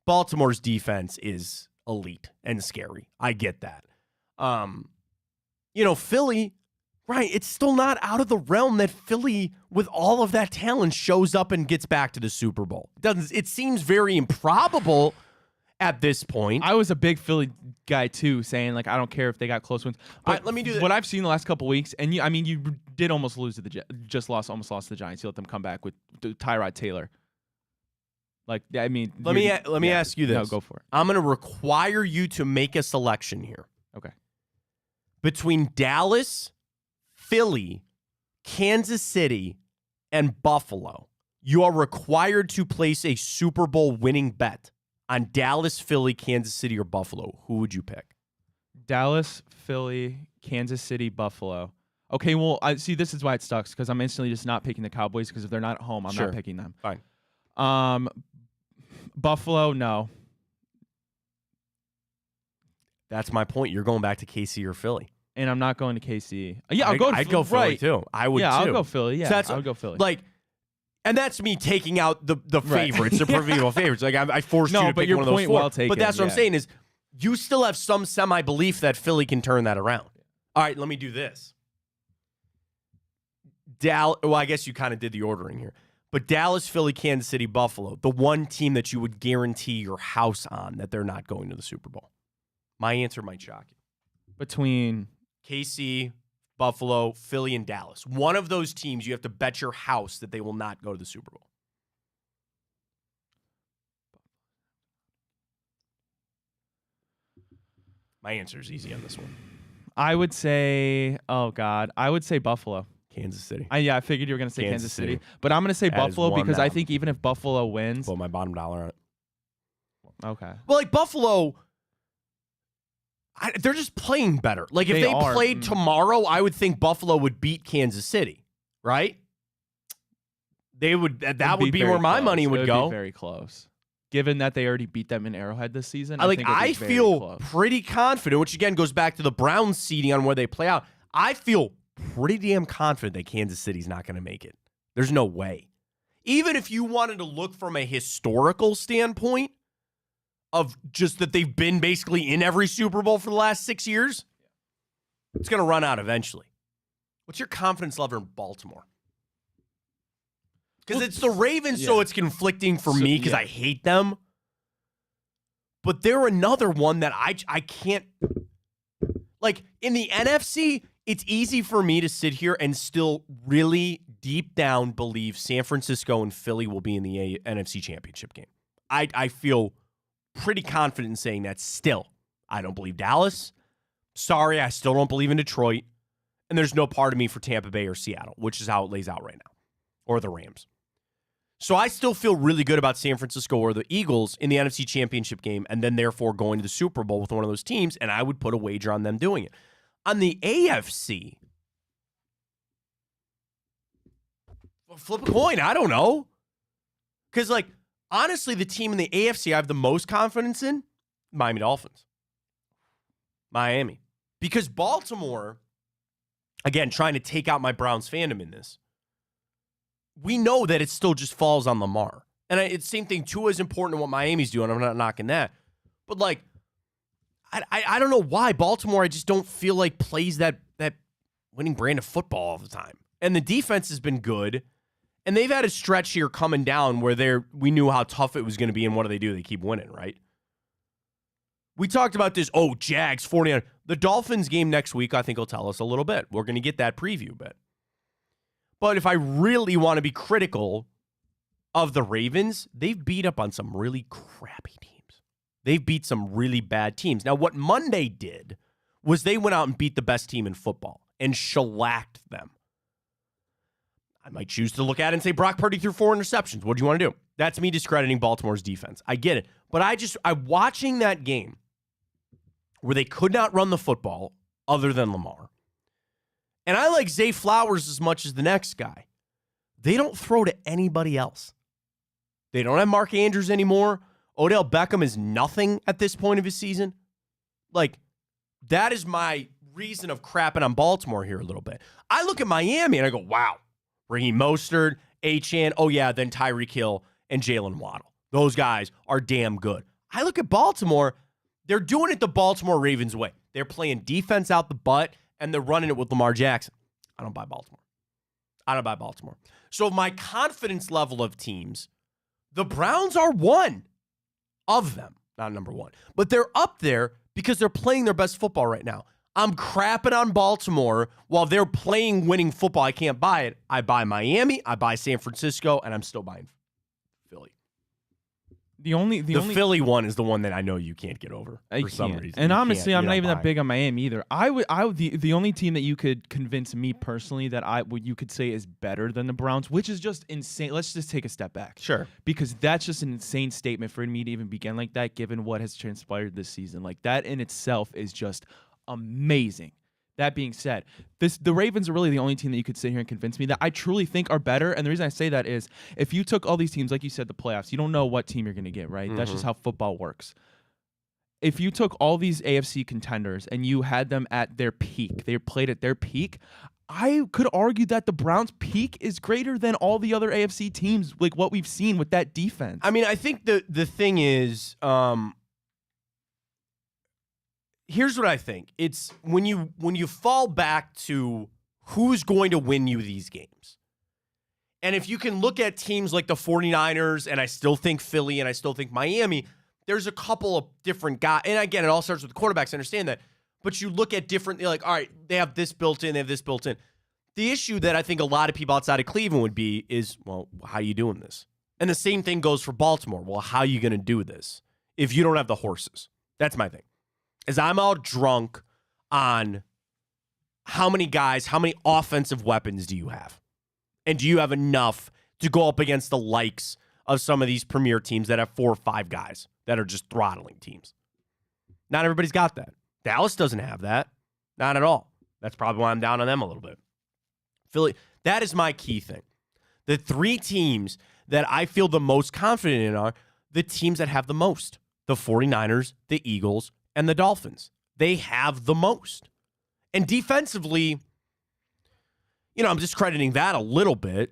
Baltimore's defense is elite and scary. I get that. You know, Philly, right, it's still not out of the realm that Philly, with all of that talent, shows up and gets back to the Super Bowl. It seems very improbable at this point. I was a big Philly guy, too, saying, like, I don't care if they got close wins. But right, let me do this. What I've seen the last couple weeks, and you did almost lose to almost lost to the Giants. You let them come back with Tyrod Taylor. Like, I mean, let me ask you this. No, go for it. I'm going to require you to make a selection here. Okay. Between Dallas, Philly, Kansas City, and Buffalo, you are required to place a Super Bowl winning bet on Dallas, Philly, Kansas City, or Buffalo. Who would you pick? Dallas, Philly, Kansas City, Buffalo. Okay, well, I see. This is why it sucks, because I'm instantly just not picking the Cowboys, because if they're not at home, I'm not picking them. Fine. Buffalo, no. That's my point. You're going back to KC or Philly. And I'm not going to KC. Yeah, I'd go Philly right. too. I would too. Yeah, I'll go Philly. Yeah, So I'll go Philly. Like, and that's me taking out the favorites, the proverbial favorites. Like, I forced you to pick one of those four. Well taken, but that's what I'm saying is you still have some semi-belief that Philly can turn that around. All right, let me do this. Well, I guess you kind of did the ordering here. But Dallas, Philly, Kansas City, Buffalo, the one team that you would guarantee your house on that they're not going to the Super Bowl. My answer might shock you. Between KC, Buffalo, Philly, and Dallas. One of those teams, you have to bet your house that they will not go to the Super Bowl. My answer is easy on this one. I would say, I would say Buffalo. Kansas City. I figured you were going to say Kansas City. But I'm going to say Buffalo because I think even if Buffalo wins. Put my bottom dollar on it. Okay. Well, like Buffalo, they're just playing better. Like if they played tomorrow, I would think Buffalo would beat Kansas City, right? They would. That would be where my money would go. Be very close. Given that they already beat them in Arrowhead this season, I feel pretty confident, which again goes back to the Browns seeding on where they play out. I feel pretty damn confident that Kansas City's not going to make it. There's no way. Even if you wanted to look from a historical standpoint of just that they've been basically in every Super Bowl for the last 6 years, it's going to run out eventually. What's your confidence level in Baltimore? Because it's the Ravens, so it's conflicting for me because I hate them. But they're another one that I can't... Like, in the NFC, it's easy for me to sit here and still really deep down believe San Francisco and Philly will be in the NFC Championship game. I feel pretty confident in saying that still. I don't believe Dallas. Sorry, I still don't believe in Detroit. And there's no part of me for Tampa Bay or Seattle, which is how it lays out right now. Or the Rams. So I still feel really good about San Francisco or the Eagles in the NFC Championship game and then therefore going to the Super Bowl with one of those teams, and I would put a wager on them doing it. On the AFC, flip a coin. I don't know. Because, like, honestly, the team in the AFC I have the most confidence in, Miami Dolphins. Miami. Because Baltimore, again, trying to take out my Browns fandom in this, we know that it still just falls on Lamar. And it's the same thing. Tua is important to what Miami's doing. I'm not knocking that. But, like, I don't know why Baltimore, I just don't feel like plays that winning brand of football all the time. And the defense has been good. And they've had a stretch here coming down where we knew how tough it was going to be. And what do? They keep winning, right? We talked about this. Oh, Jags, 49. The Dolphins game next week, I think, will tell us a little bit. We're going to get that preview bit. But if I really want to be critical of the Ravens, they've beat up on some really crappy teams. They've beat some really bad teams. Now, what Monday did was they went out and beat the best team in football and shellacked them. I might choose to look at it and say Brock Purdy threw 4 interceptions. What do you want to do? That's me discrediting Baltimore's defense. I get it. But I'm watching that game where they could not run the football other than Lamar. And I like Zay Flowers as much as the next guy. They don't throw to anybody else. They don't have Mark Andrews anymore. Odell Beckham is nothing at this point of his season. Like, that is my reason of crapping on Baltimore here a little bit. I look at Miami and I go, wow. Raheem Mostert, Achane, then Tyreek Hill and Jalen Waddle. Those guys are damn good. I look at Baltimore. They're doing it the Baltimore Ravens way. They're playing defense out the butt, and they're running it with Lamar Jackson. I don't buy Baltimore. So my confidence level of teams, the Browns are one of them, not number one. But they're up there because they're playing their best football right now. I'm crapping on Baltimore while they're playing winning football. I can't buy it. I buy Miami, I buy San Francisco, and I'm still buying Philly. The Philly one is the one that I know you can't get over for some reason. And honestly, I'm not even that big on Miami either. The only team that you could convince me personally that you could say is better than the Browns, which is just insane. Let's just take a step back. Sure. Because that's just an insane statement for me to even begin like that, given what has transpired this season. Like, that in itself is just amazing. That being said, the Ravens are really the only team that you could sit here and convince me that I truly think are better. And the reason I say that is if you took all these teams, like you said, the playoffs, you don't know what team you're going to get, right? Mm-hmm. That's just how football works. If you took all these AFC contenders and you had them at their peak, they played at their peak, I could argue that the Browns' peak is greater than all the other AFC teams, like what we've seen with that defense. I mean, I think the thing is... Here's what I think. It's when you fall back to who's going to win you these games. And if you can look at teams like the 49ers, and I still think Philly, and I still think Miami, there's a couple of different guys. And again, it all starts with the quarterbacks. I understand that. But you look at different, like, all right, they have this built in, they have this built in. The issue that I think a lot of people outside of Cleveland would be is, well, how are you doing this? And the same thing goes for Baltimore. Well, how are you going to do this if you don't have the horses? That's my thing. is I'm all drunk on how many guys, how many offensive weapons do you have? And do you have enough to go up against the likes of some of these premier teams that have 4 or 5 guys that are just throttling teams? Not everybody's got that. Dallas doesn't have that. Not at all. That's probably why I'm down on them a little bit. Philly, that is my key thing. The 3 teams that I feel the most confident in are the teams that have the most. The 49ers, the Eagles, and the Dolphins. They have the most. And defensively, I'm discrediting that a little bit.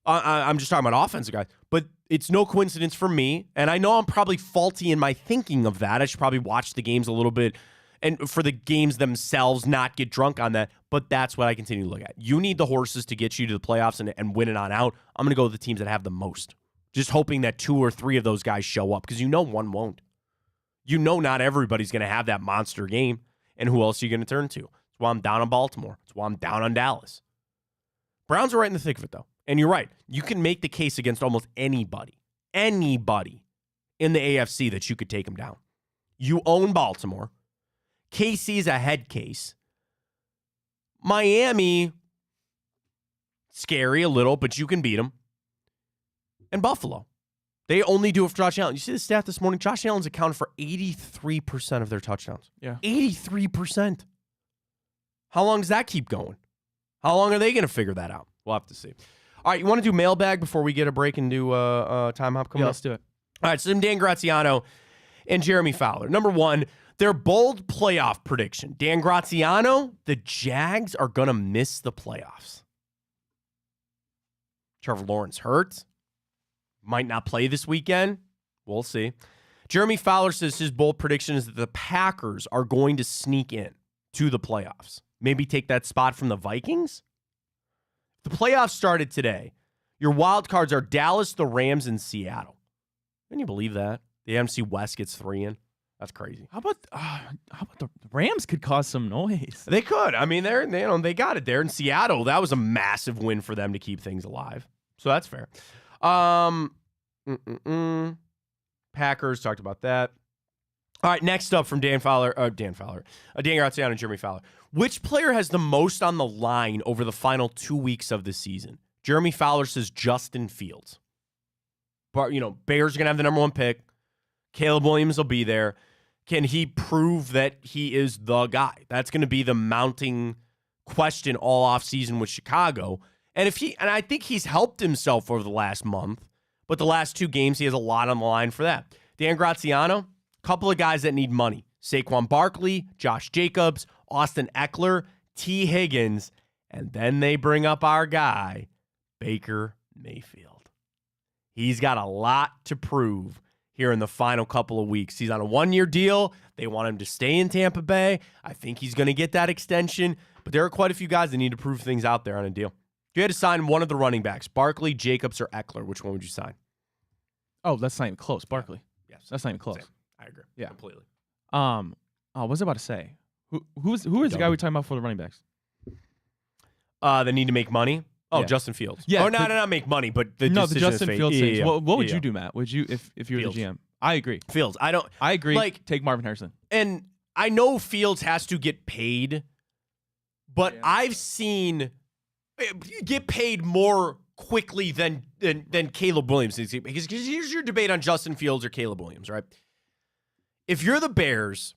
I'm just talking about offensive guys. But it's no coincidence for me, and I know I'm probably faulty in my thinking of that. I should probably watch the games a little bit, and for the games themselves, not get drunk on that. But that's what I continue to look at. You need the horses to get you to the playoffs and win it on out. I'm going to go with the teams that have the most. Just hoping that 2 or 3 of those guys show up, because one won't. Not everybody's going to have that monster game, and who else are you going to turn to? That's why I'm down on Baltimore. That's why I'm down on Dallas. Browns are right in the thick of it, though. And you're right. You can make the case against almost anybody in the AFC that you could take them down. You own Baltimore. KC is a head case. Miami, scary a little, but you can beat them. And Buffalo. They only do it for Josh Allen. You see the stat this morning? Josh Allen's accounted for 83% of their touchdowns. Yeah. 83%. How long does that keep going? How long are they going to figure that out? We'll have to see. All right, you want to do mailbag before we get a break and do time hop coming up? Let's do it. All right, so Dan Graziano and Jeremy Fowler. Number 1, their bold playoff prediction. Dan Graziano, the Jags are going to miss the playoffs. Trevor Lawrence hurt. Might not play this weekend. We'll see. Jeremy Fowler says his bold prediction is that the Packers are going to sneak in to the playoffs. Maybe take that spot from the Vikings? The playoffs started today. Your wild cards are Dallas, the Rams, and Seattle. Can you believe that? The NFC West gets 3 in. That's crazy. How about the Rams could cause some noise? They could. I mean, they got it there in Seattle. That was a massive win for them to keep things alive. So that's fair. Packers, talked about that. All right, next up from Dan Graziano and Jeremy Fowler. Which player has the most on the line over the final 2 weeks of the season? Jeremy Fowler says Justin Fields. But, Bears are going to have the number 1 pick. Caleb Williams will be there. Can he prove that he is the guy? That's going to be the mounting question all offseason with Chicago. And I think he's helped himself over the last month, but the last 2 games, he has a lot on the line for that. Dan Graziano, a couple of guys that need money. Saquon Barkley, Josh Jacobs, Austin Eckler, T. Higgins, and then they bring up our guy, Baker Mayfield. He's got a lot to prove here in the final couple of weeks. He's on a 1-year deal. They want him to stay in Tampa Bay. I think he's going to get that extension, but there are quite a few guys that need to prove things out there on a deal. If you had to sign one of the running backs, Barkley, Jacobs, or Eckler, which one would you sign? Oh, that's not even close. Barkley. Yes. That's not even close. Same. I agree. Yeah. Completely. What was I about to say? Who is the guy we're talking about for the running backs? That need to make money? Oh, Yeah. Justin Fields. Yeah, Oh, no, not make money, but the the decision Justin is Fields thing. Yeah. What would you do, Matt? Would you if you were Fields. the GM? I agree. Fields. I agree. Like, take Marvin Harrison. and I know Fields has to get paid, but Yeah. I've seen get paid more quickly than Caleb Williams. Because here's your debate on Justin Fields or Caleb Williams, right? If you're the Bears,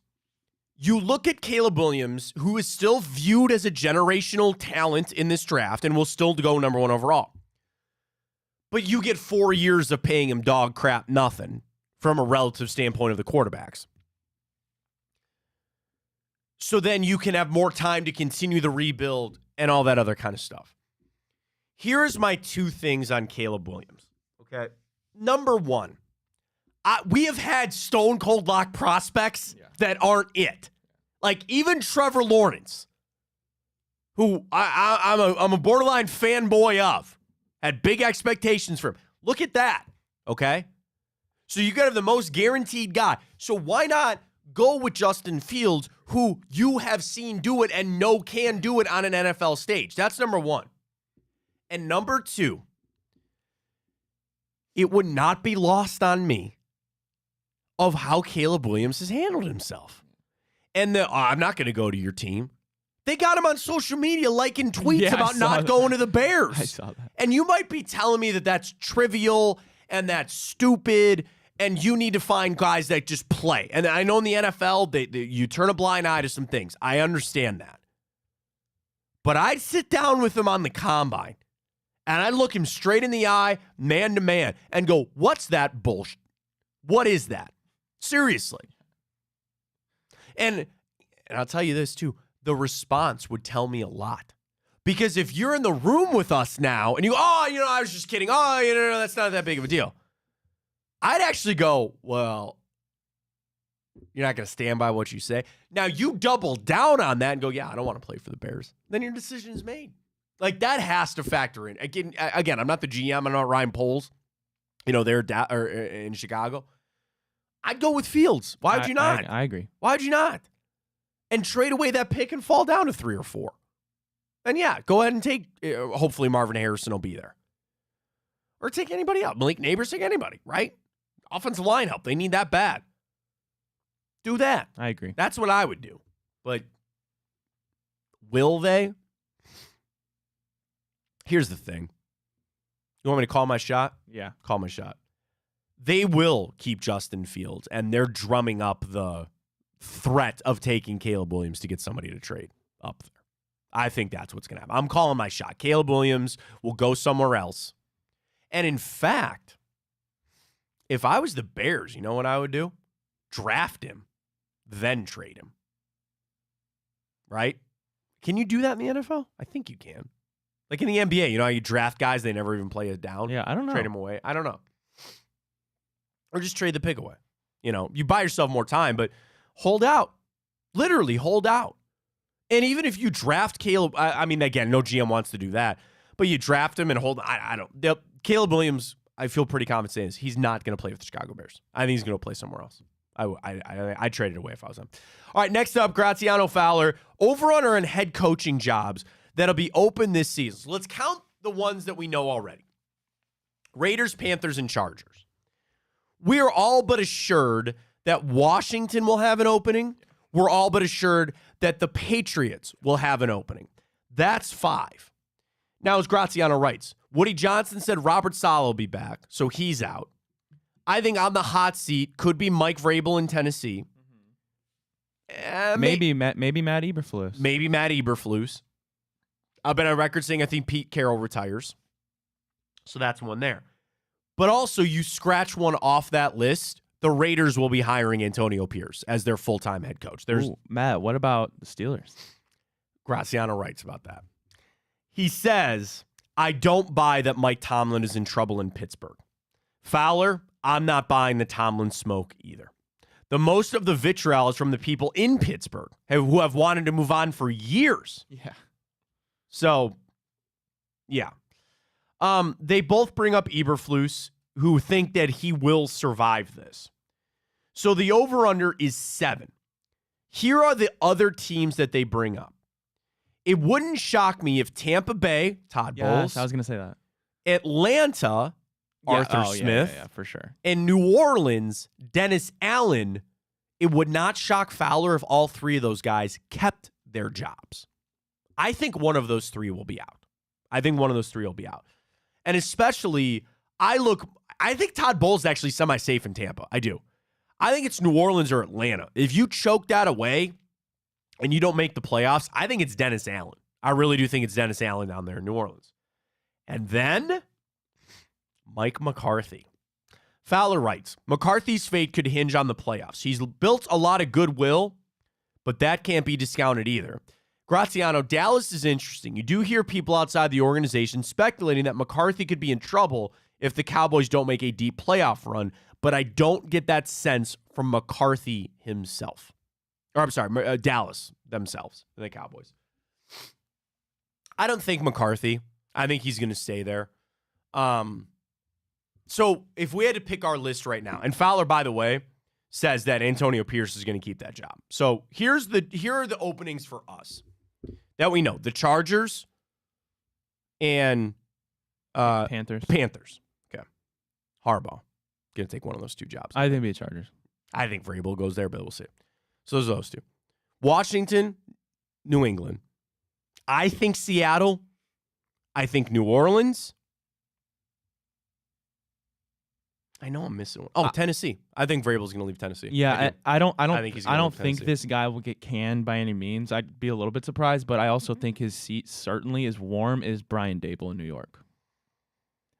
you look at Caleb Williams, who is still viewed as a generational talent in this draft and will still go number 1 overall. But you get 4 years of paying him dog crap nothing from a relative standpoint of the quarterbacks. So then you can have more time to continue the rebuild and all that other kind of stuff. Here's my 2 things on Caleb Williams. Okay. Number 1, we have had stone cold lock prospects that aren't it. Like even Trevor Lawrence, who I'm a borderline fanboy of, had big expectations for him. Look at that. Okay. So you got to have the most guaranteed guy. So why not go with Justin Fields, who you have seen do it and know can do it on an NFL stage? That's number 1. And number 2, it would not be lost on me of how Caleb Williams has handled himself. And I'm not going to go to your team. They got him on social media liking tweets about not going to the Bears. I saw that. And you might be telling me that that's trivial and that's stupid and you need to find guys that just play. And I know in the NFL, you turn a blind eye to some things. I understand that. But I'd sit down with him on the combine and I'd look him straight in the eye, man to man, and go, what's that bullshit? What is that? Seriously. And I'll tell you this too. The response would tell me a lot. Because if you're in the room with us now and I was just kidding. That's not that big of a deal. I'd actually go, well, you're not going to stand by what you say. Now you double down on that and go, yeah, I don't want to play for the Bears. Then your decision is made. Like that has to factor in. Again, I'm not the GM. I'm not Ryan Poles. They're in Chicago. I'd go with Fields. Why would you not? I agree. Why would you not? And trade away that pick and fall down to 3 or 4. And yeah, go ahead and take, hopefully Marvin Harrison will be there. Or take anybody out. Malik Neighbors, take anybody, right? Offensive line help. They need that bad. Do that. I agree. That's what I would do. But will they? Here's the thing. You want me to call my shot? Yeah. Call my shot. They will keep Justin Fields, and they're drumming up the threat of taking Caleb Williams to get somebody to trade up there. I think that's what's going to happen. I'm calling my shot. Caleb Williams will go somewhere else. And in fact, if I was the Bears, you know what I would do? Draft him, then trade him. Right? Can you do that in the NFL? I think you can. Like in the NBA, how you draft guys, they never even play it down. Yeah, I don't know. Trade them away. I don't know. Or just trade the pick away. You buy yourself more time, but hold out. Literally hold out. And even if you draft Caleb, again, no GM wants to do that, but you draft him and hold. Caleb Williams, I feel pretty confident saying this. He's not going to play with the Chicago Bears. I think he's going to play somewhere else. I'd trade it away if I was him. All right, next up, Graziano Fowler. Over-under and head coaching jobs that'll be open this season. So let's count the ones that we know already. Raiders, Panthers, and Chargers. We are all but assured that Washington will have an opening. We're all but assured that the Patriots will have an opening. That's 5. Now, as Graziano writes, Woody Johnson said Robert Saleh will be back, so he's out. I think on the hot seat could be Mike Vrabel in Tennessee. Maybe Matt Eberflus. Maybe Matt Eberflus. I've been on record saying I think Pete Carroll retires. So that's one there. But also, you scratch one off that list, the Raiders will be hiring Antonio Pierce as their full-time head coach. Matt, what about the Steelers? Graziano writes about that. He says, I don't buy that Mike Tomlin is in trouble in Pittsburgh. Fowler, I'm not buying the Tomlin smoke either. The most of the vitriol is from the people in Pittsburgh who have wanted to move on for years. Yeah. So, yeah. They both bring up Eberflus, who think that he will survive this. So the over-under is 7. Here are the other teams that they bring up. It wouldn't shock me if Tampa Bay, Todd Bowles. I was going to say that. Atlanta, Arthur Smith. Yeah, for sure. And New Orleans, Dennis Allen. It would not shock Fowler if all 3 of those guys kept their jobs. I think one of those 3 will be out. And especially, I think Todd Bowles is actually semi-safe in Tampa. I do. I think it's New Orleans or Atlanta. If you choke that away and you don't make the playoffs, I think it's Dennis Allen. I really do think it's Dennis Allen down there in New Orleans. And then Mike McCarthy. Fowler writes, McCarthy's fate could hinge on the playoffs. He's built a lot of goodwill, but that can't be discounted either. Graziano, Dallas is interesting. You do hear people outside the organization speculating that McCarthy could be in trouble if the Cowboys don't make a deep playoff run, but I don't get that sense from McCarthy himself. Or I'm sorry, Dallas themselves, the Cowboys. I don't think McCarthy. I think he's going to stay there. So if we had to pick our list right now, and Fowler, by the way, says that Antonio Pierce is going to keep that job. So here are the openings for us that we know. The Chargers and Panthers. Okay. Harbaugh. Going to take one of those 2 jobs. I think it'd be the Chargers. I think Vrabel goes there, but we'll see. So there's those 2. Washington, New England. I think Seattle. I think New Orleans. I know I'm missing one. Oh, Tennessee. I think Vrabel's going to leave Tennessee. Yeah, I don't think this guy will get canned by any means. I'd be a little bit surprised, but I also think his seat certainly is warm as Brian Dable in New York.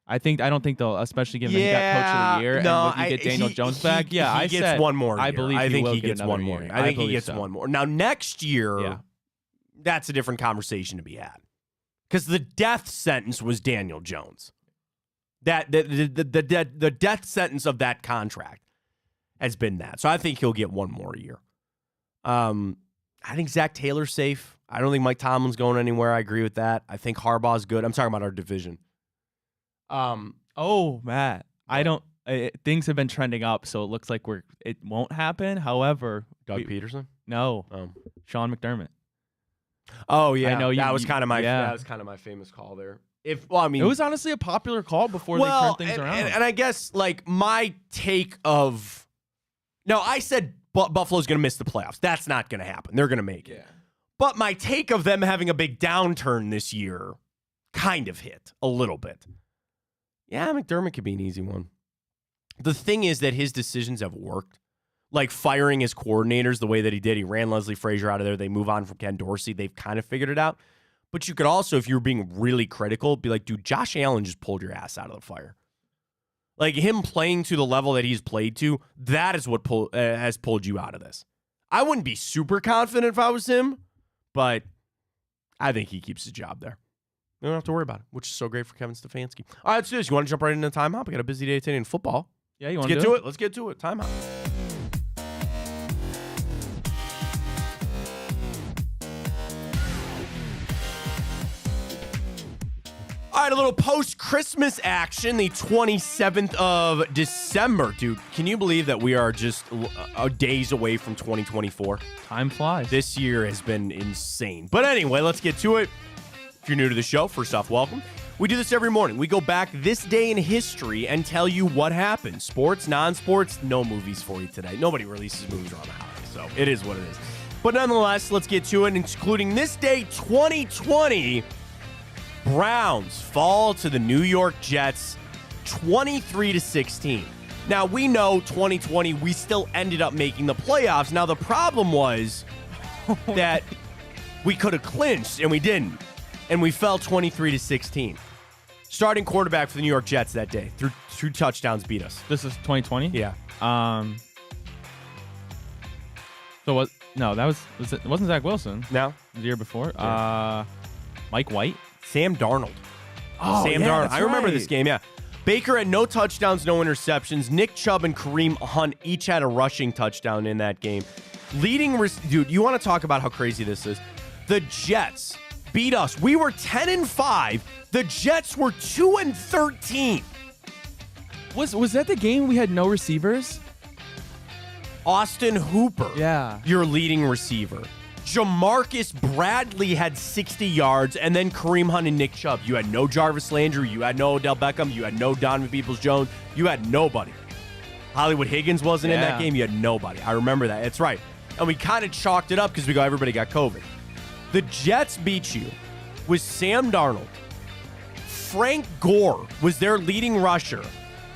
I don't think they'll, especially given he got Coach of the Year. No, and you get Daniel Jones back. Yeah, he gets one more year. I believe I think he gets one more. I think he gets one more. Now next year, that's a different conversation to be had, because the death sentence was Daniel Jones. That the death sentence of that contract has been that. So I think he'll get one more year. I think Zach Taylor's safe. I don't think Mike Tomlin's going anywhere. I agree with that. I think Harbaugh's good. I'm talking about our division. Matt, I don't. Things have been trending up, so it looks like it won't happen. However, Doug Peterson? No. Sean McDermott. Oh yeah, I know that was kind of my famous call there. It was honestly a popular call before they turned things around. And I guess like my take of, no, I said Buffalo's going to miss the playoffs. That's not going to happen. They're going to make it. But my take of them having a big downturn this year kind of hit a little bit. Yeah, McDermott could be an easy one. The thing is that his decisions have worked. Like firing his coordinators the way that he did. He ran Leslie Frazier out of there. They move on from Ken Dorsey. They've kind of figured it out. But you could also, if you were being really critical, be like, dude, Josh Allen just pulled your ass out of the fire. Like him playing to the level that he's played to, that is what has pulled you out of this. I wouldn't be super confident if I was him, but I think he keeps his job there. You don't have to worry about it, which is so great for Kevin Stefanski. All right, let's do this. You want to jump right into the timeout? We got a busy day today in football. Yeah, you want to get to it? Let's get to it. Timeout. All right, a little post-Christmas action, the 27th of December. Dude, can you believe that we are just days away from 2024? Time flies. This year has been insane. But anyway, let's get to it. If you're new to the show, first off, welcome. We do this every morning. We go back this day in history and tell you what happened. Sports, non-sports, no movies for you today. Nobody releases movies around the holidays, so it is what it is. But nonetheless, let's get to it, including this day, 2020. Browns fall to the New York Jets 23-16. Now, we know 2020, we still ended up making the playoffs. Now, the problem was that we could have clinched, and we didn't. And we fell 23-16. Starting quarterback for the New York Jets that day, through 2 touchdowns, beat us. This is 2020? Yeah. So what? No, it wasn't Zach Wilson. No. The year before. Yeah. Mike White. Sam Darnold. Oh, Sam yeah, Darnold. I remember this game, yeah. Baker had no touchdowns, no interceptions. Nick Chubb and Kareem Hunt each had a rushing touchdown in that game. Dude, you want to talk about how crazy this is? The Jets beat us. We were 10-5. The Jets were 2-13. Was that the game we had no receivers? Austin Hooper, yeah, your leading receiver. Jamarcus Bradley had 60 yards, and then Kareem Hunt and Nick Chubb. You had no Jarvis Landry. You had no Odell Beckham. You had no Donovan Peoples-Jones. You had nobody. Hollywood Higgins wasn't in that game. You had nobody. I remember that. That's right. And we kind of chalked it up because we go, everybody got COVID. The Jets beat you with Sam Darnold. Frank Gore was their leading rusher,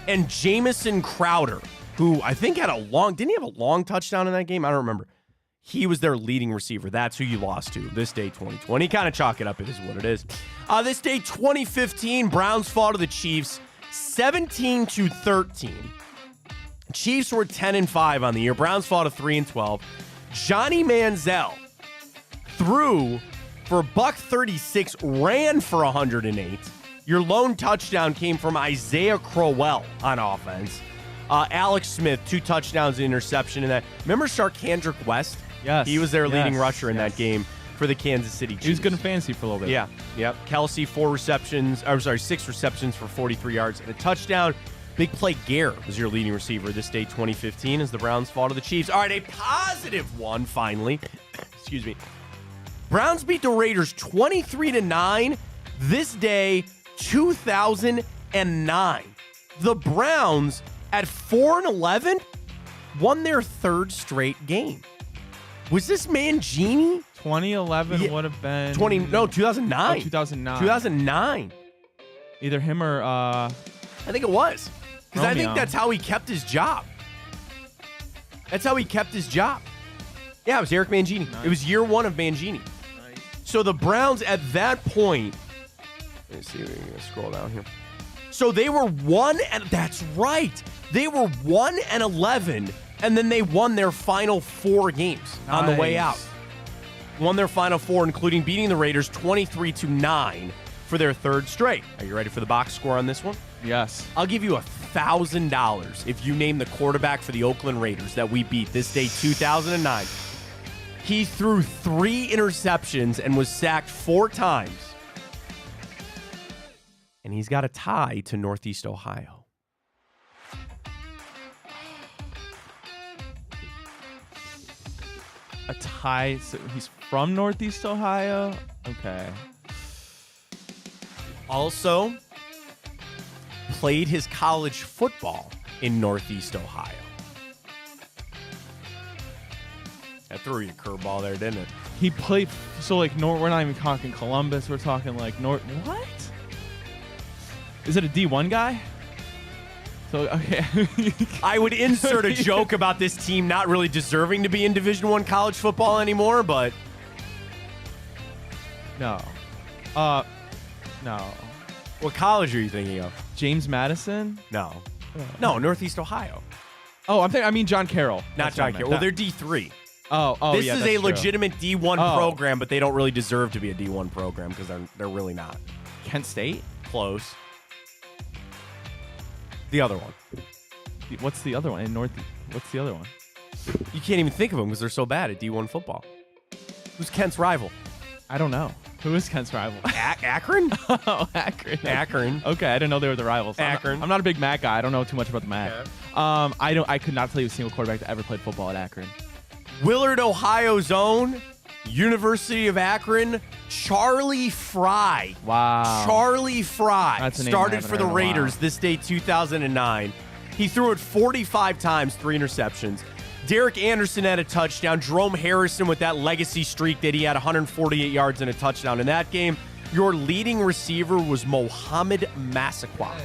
and Jamison Crowder, who I think didn't he have a long touchdown in that game? I don't remember. He was their leading receiver. That's who you lost to this day 2020. Kind of chalk it up. It is what it is. This day 2015, Browns fall to the Chiefs 17-13. Chiefs were 10-5 on the year. Browns fall to 3-12. Johnny Manziel threw for $136, ran for 108. Your lone touchdown came from Isaiah Crowell on offense. Alex Smith, 2 touchdowns and interception in that. Remember Sharkhandrick West? Yes. He was their leading rusher in that game for the Kansas City Chiefs. He was good in fantasy for a little bit. Yeah. Yep. Kelsey, 6 receptions for 43 yards and a touchdown. Big Play Garrett was your leading receiver this day 2015 as the Browns fall to the Chiefs. All right, a positive one finally. Excuse me. Browns beat the Raiders 23-9 this day 2009. The Browns at 4-11 won their 3rd straight game. Was this Mangini? 2011 would have been 2009. 2009. 2009. Either him or I think it was. Because I think Romeo. that's how he kept his job. That's how he kept his job. Yeah, it was Eric Mangini. Nice. It was year one of Mangini. Nice. So the Browns at that point, let me see if we can scroll down here. So they were 1 and that's right. They were 1-11, and then they won their final 4 games on the way out. Won their final 4, including beating the Raiders 23-9 for their 3rd straight. Are you ready for the box score on this one? Yes. I'll give you $1,000 if you name the quarterback for the Oakland Raiders that we beat this day 2009. He threw 3 interceptions and was sacked 4 times. And he's got a tie to Northeast Ohio. A tie. So he's from Northeast Ohio. Okay. Also, played his college football in Northeast Ohio. That threw you a curveball there, didn't it? He played. So like, we're not even talking Columbus. We're talking like North. What? Is it a D1 guy? So okay. I would insert a joke about this team not really deserving to be in Division I college football anymore, but No. No. what college are you thinking of? James Madison? No. No, Northeast Ohio. Oh, I mean John Carroll. Not That's what I John meant. Carroll. Well, they're D3. Oh, This yeah, is that's a true. legitimate D1 Oh. program, but they don't really deserve to be a D1 program because they're really not. Kent State? Close. The other one. What's the other one? In North. What's the other one? You can't even think of them because they're so bad at D1 football. Who's Kent's rival? I don't know. Who is Kent's rival? Akron? Oh, Akron. Akron. Okay, I didn't know they were the rivals. Akron. I'm not a big Mac guy. I don't know too much about the Mac. I could not tell you a single quarterback that ever played football at Akron. Willard, Ohio's own, University of Akron, Charlie Fry. Wow. Charlie Fry That's a name I started haven't for the heard in a while. Raiders this day 2009. He threw it 45 times, 3 interceptions. Derek Anderson had a touchdown. Jerome Harrison with that legacy streak that he had 148 yards and a touchdown in that game. Your leading receiver was Mohamed Massaquoi.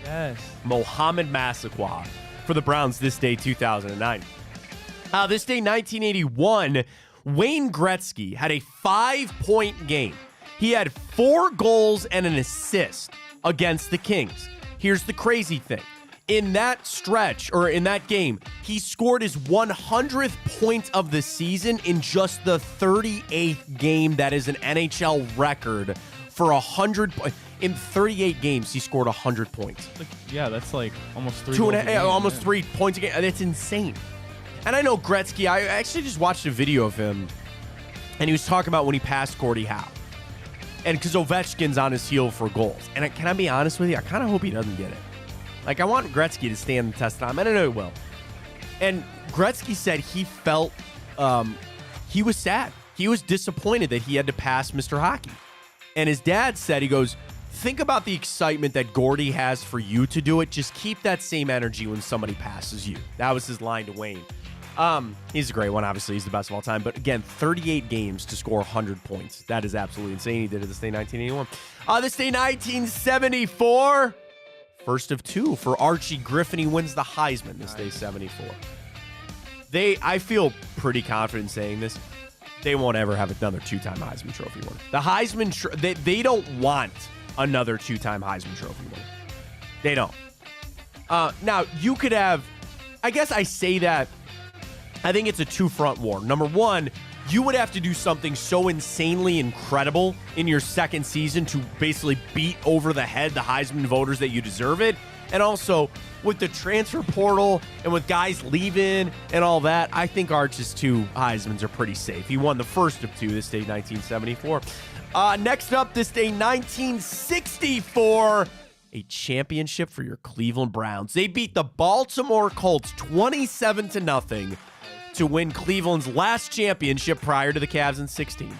Yes. Mohamed Massaquoi for the Browns this day 2009. This day 1981, Wayne Gretzky had a 5-point game. He had 4 goals and an assist against the Kings. Here's the crazy thing. In that stretch, or in that game, he scored his 100th point of the season in just the 38th game. That is an NHL record for 100 points. In 38 games, he scored 100 points. Yeah, that's like almost 3 Almost 3 points a game. That's insane. And I know Gretzky, I actually just watched a video of him, and he was talking about when he passed Gordie Howe. And because Ovechkin's on his heel for goals. And can I be honest with you? I kind of hope he doesn't get it. Like, I want Gretzky to stand the test of time, and I know he will. And Gretzky said he felt he was sad. He was disappointed that he had to pass Mr. Hockey. And his dad said, he goes, think about the excitement that Gordie has for you to do it. Just keep that same energy when somebody passes you. That was his line to Wayne. He's a great one. Obviously, he's the best of all time. But again, 38 games to score 100 points. That is absolutely insane. He did it this day 1981. This day 1974. First of 2 for Archie Griffin. He wins the Heisman this day 74. I feel pretty confident saying this. They won't ever have another 2-time Heisman Trophy winner. The Heisman, they don't want another 2-time Heisman Trophy winner. They don't. Now, you could have, I guess I say that, I think it's a 2-front war. Number one, you would have to do something so insanely incredible in your second season to basically beat over the head the Heisman voters that you deserve it. And also, with the transfer portal and with guys leaving and all that, I think Arch's 2 Heismans are pretty safe. He won the first of 2 this day, 1974. Next up, this day, 1964, a championship for your Cleveland Browns. They beat the Baltimore Colts 27-0 to win Cleveland's last championship prior to the Cavs in 16.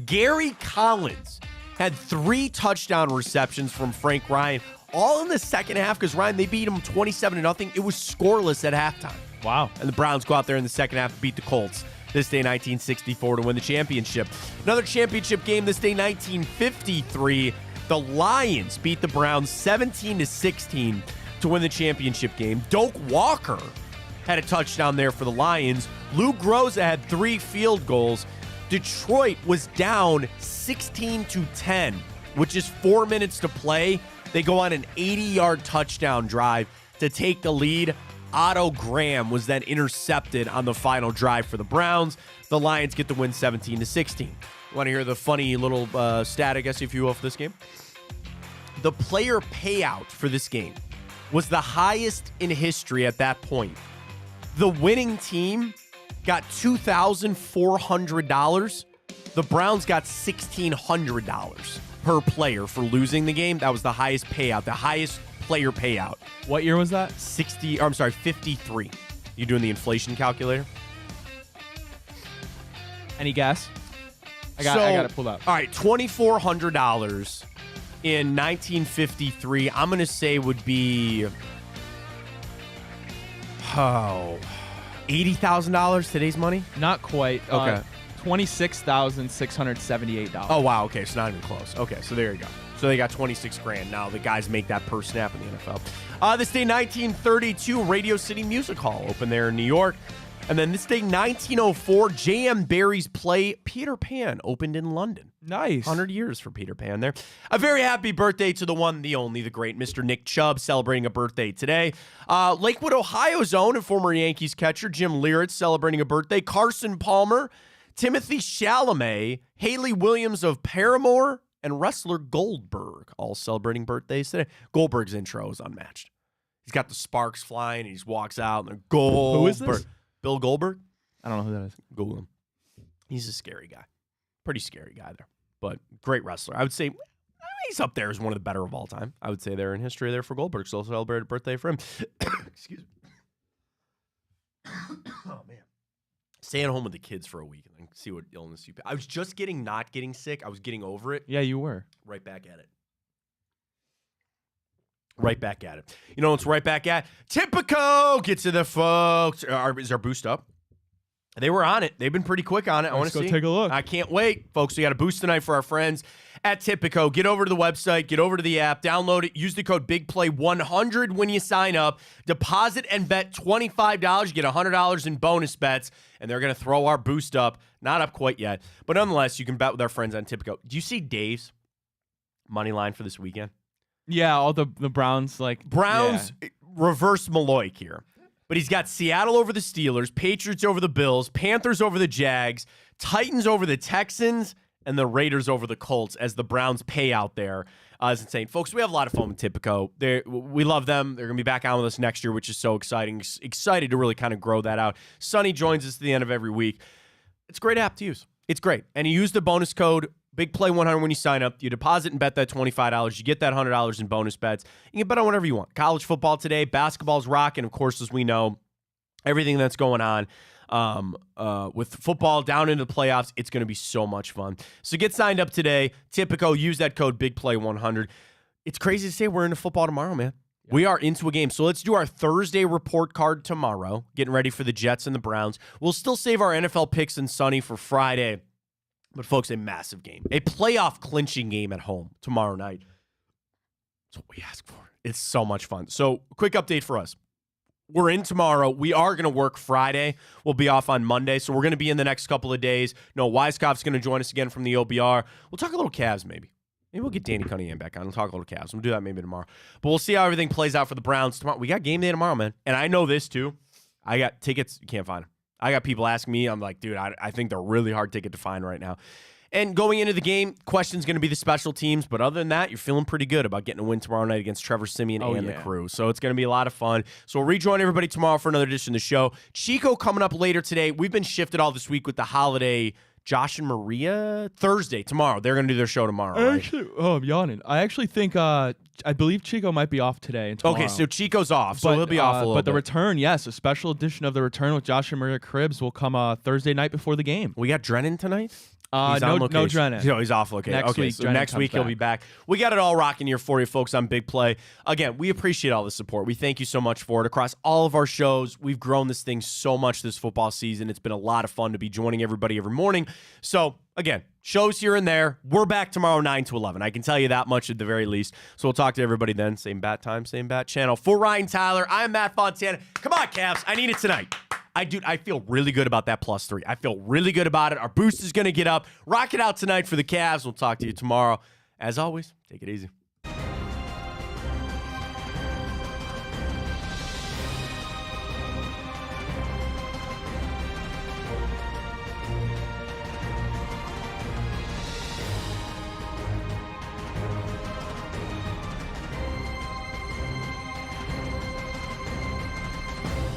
Gary Collins had 3 touchdown receptions from Frank Ryan, all in the second half, because Ryan, they beat him 27-0. It was scoreless at halftime. Wow. And the Browns go out there in the second half and beat the Colts this day 1964 to win the championship. Another championship game this day 1953. The Lions beat the Browns 17-16 to win the championship game. Doak Walker had a touchdown there for the Lions. Lou Groza had 3 field goals. Detroit was down 16-10, with just 4 minutes to play. They go on an 80-yard touchdown drive to take the lead. Otto Graham was then intercepted on the final drive for the Browns. The Lions get the win 17-16. Want to hear the funny little stat, I guess, if you will, for this game? The player payout for this game was the highest in history at that point. The winning team got $2,400. The Browns got $1,600 per player for losing the game. That was the highest payout, the highest player payout. What year was that? 53. You doing the inflation calculator? Any guess? I got it pulled up. All right, $2,400 in 1953. I'm going to say would be $80,000 today's money? Not quite. Okay. $26,678. Oh, wow. Okay, so not even close. Okay, so there you go. So they got 26 grand. Now the guys make that per snap in the NFL. This day, 1932, Radio City Music Hall opened there in New York. And then this day, 1904, J.M. Barrie's play Peter Pan opened in London. Nice. 100 years for Peter Pan there. A very happy birthday to the one, the only, the great Mr. Nick Chubb, celebrating a birthday today. Lakewood, Ohio's own and former Yankees catcher Jim Leyritz celebrating a birthday. Carson Palmer, Timothy Chalamet, Haley Williams of Paramore, and wrestler Goldberg all celebrating birthdays today. Goldberg's intro is unmatched. He's got the sparks flying, and he just walks out, and Goldberg. Who is this? Bill Goldberg? I don't know who that is. Google him. He's a scary guy. Pretty scary guy there, but great wrestler. I would say he's up there as one of the better of all time. I would say they're in history there for Goldberg. So celebrated a birthday for him. Excuse me. Oh, man. Staying home with the kids for a week and then see what illness you... I was just not getting sick. I was getting over it. Yeah, you were. Right back at it. Right back at it. You know what's right back at? Tipico! Get to the folks. Is our boost up? They were on it. They've been pretty quick on it. I want to see. Let's go take a look. I can't wait. Folks, we got a boost tonight for our friends at Tipico. Get over to the website. Get over to the app. Download it. Use the code BIGPLAY100 when you sign up. Deposit and bet $25. You get $100 in bonus bets, and they're going to throw our boost up. Not up quite yet, but nonetheless, you can bet with our friends on Tipico. Do you see Dave's money line for this weekend? Yeah, all the Browns, reverse Malloy here. But he's got Seattle over the Steelers, Patriots over the Bills, Panthers over the Jags, Titans over the Texans, and the Raiders over the Colts as the Browns pay out there. It's insane. Folks, we have a lot of fun with Tipico. We love them. They're going to be back on with us next year, which is so exciting. Excited to really kind of grow that out. Sonny joins us at the end of every week. It's a great app to use. It's great. And you use the bonus code BIGPLAY100 when you sign up. You deposit and bet that $25. You get that $100 in bonus bets. You can bet on whatever you want. College football today. Basketball's rocking, of course, as we know. Everything that's going on with football down into the playoffs, it's going to be so much fun. So get signed up today. Tipico, use that code BIGPLAY100. It's crazy to say we're into football tomorrow, man. Yeah. We are into a game. So let's do our Thursday report card tomorrow, getting ready for the Jets and the Browns. We'll still save our NFL picks and Sunny for Friday. But, folks, a massive game. A playoff clinching game at home tomorrow night. That's what we ask for. It's so much fun. So, quick update for us. We're in tomorrow. We are going to work Friday. We'll be off on Monday. So, we're going to be in the next couple of days. No, Weiskopf's going to join us again from the OBR. We'll talk a little Cavs, maybe. Maybe we'll get Danny Cunningham back on. We'll talk a little Cavs. We'll do that maybe tomorrow. But we'll see how everything plays out for the Browns tomorrow. We got game day tomorrow, man. And I know this, too. I got tickets. You can't find them. I got people asking me. I'm like, dude, I think they're really hard ticket to find right now. And going into the game, question's going to be the special teams. But other than that, you're feeling pretty good about getting a win tomorrow night against Trevor Siemian and the crew. So it's going to be a lot of fun. So we'll rejoin everybody tomorrow for another edition of the show. Chico coming up later today. We've been shifted all this week with the holiday. Josh and Maria, Thursday, tomorrow. They're going to do their show tomorrow. Right? I'm yawning. I actually think, I believe Chico might be off today and tomorrow. Okay, so Chico's off, so he'll be off a little bit. But the return, yes, a special edition of the return with Josh and Maria Cribbs will come Thursday night before the game. We got Drennan tonight? He's on no location. Drennan. No, he's off location. Next Okay, week, so Drennan next comes week he'll back. be back. We got it all rocking here for you folks on Big Play. Again, we appreciate all the support. We thank you so much for it across all of our shows. We've grown this thing so much this football season. It's been a lot of fun to be joining everybody every morning. So, again, shows here and there. We're back tomorrow 9 to 11. I can tell you that much at the very least. So we'll talk to everybody then. Same bat time, same bat channel. For Ryan Tyler, I'm Matt Fontana. Come on, Cavs. I need it tonight. I feel really good about that +3. I feel really good about it. Our boost is going to get up. Rock it out tonight for the Cavs. We'll talk to you tomorrow. As always, take it easy.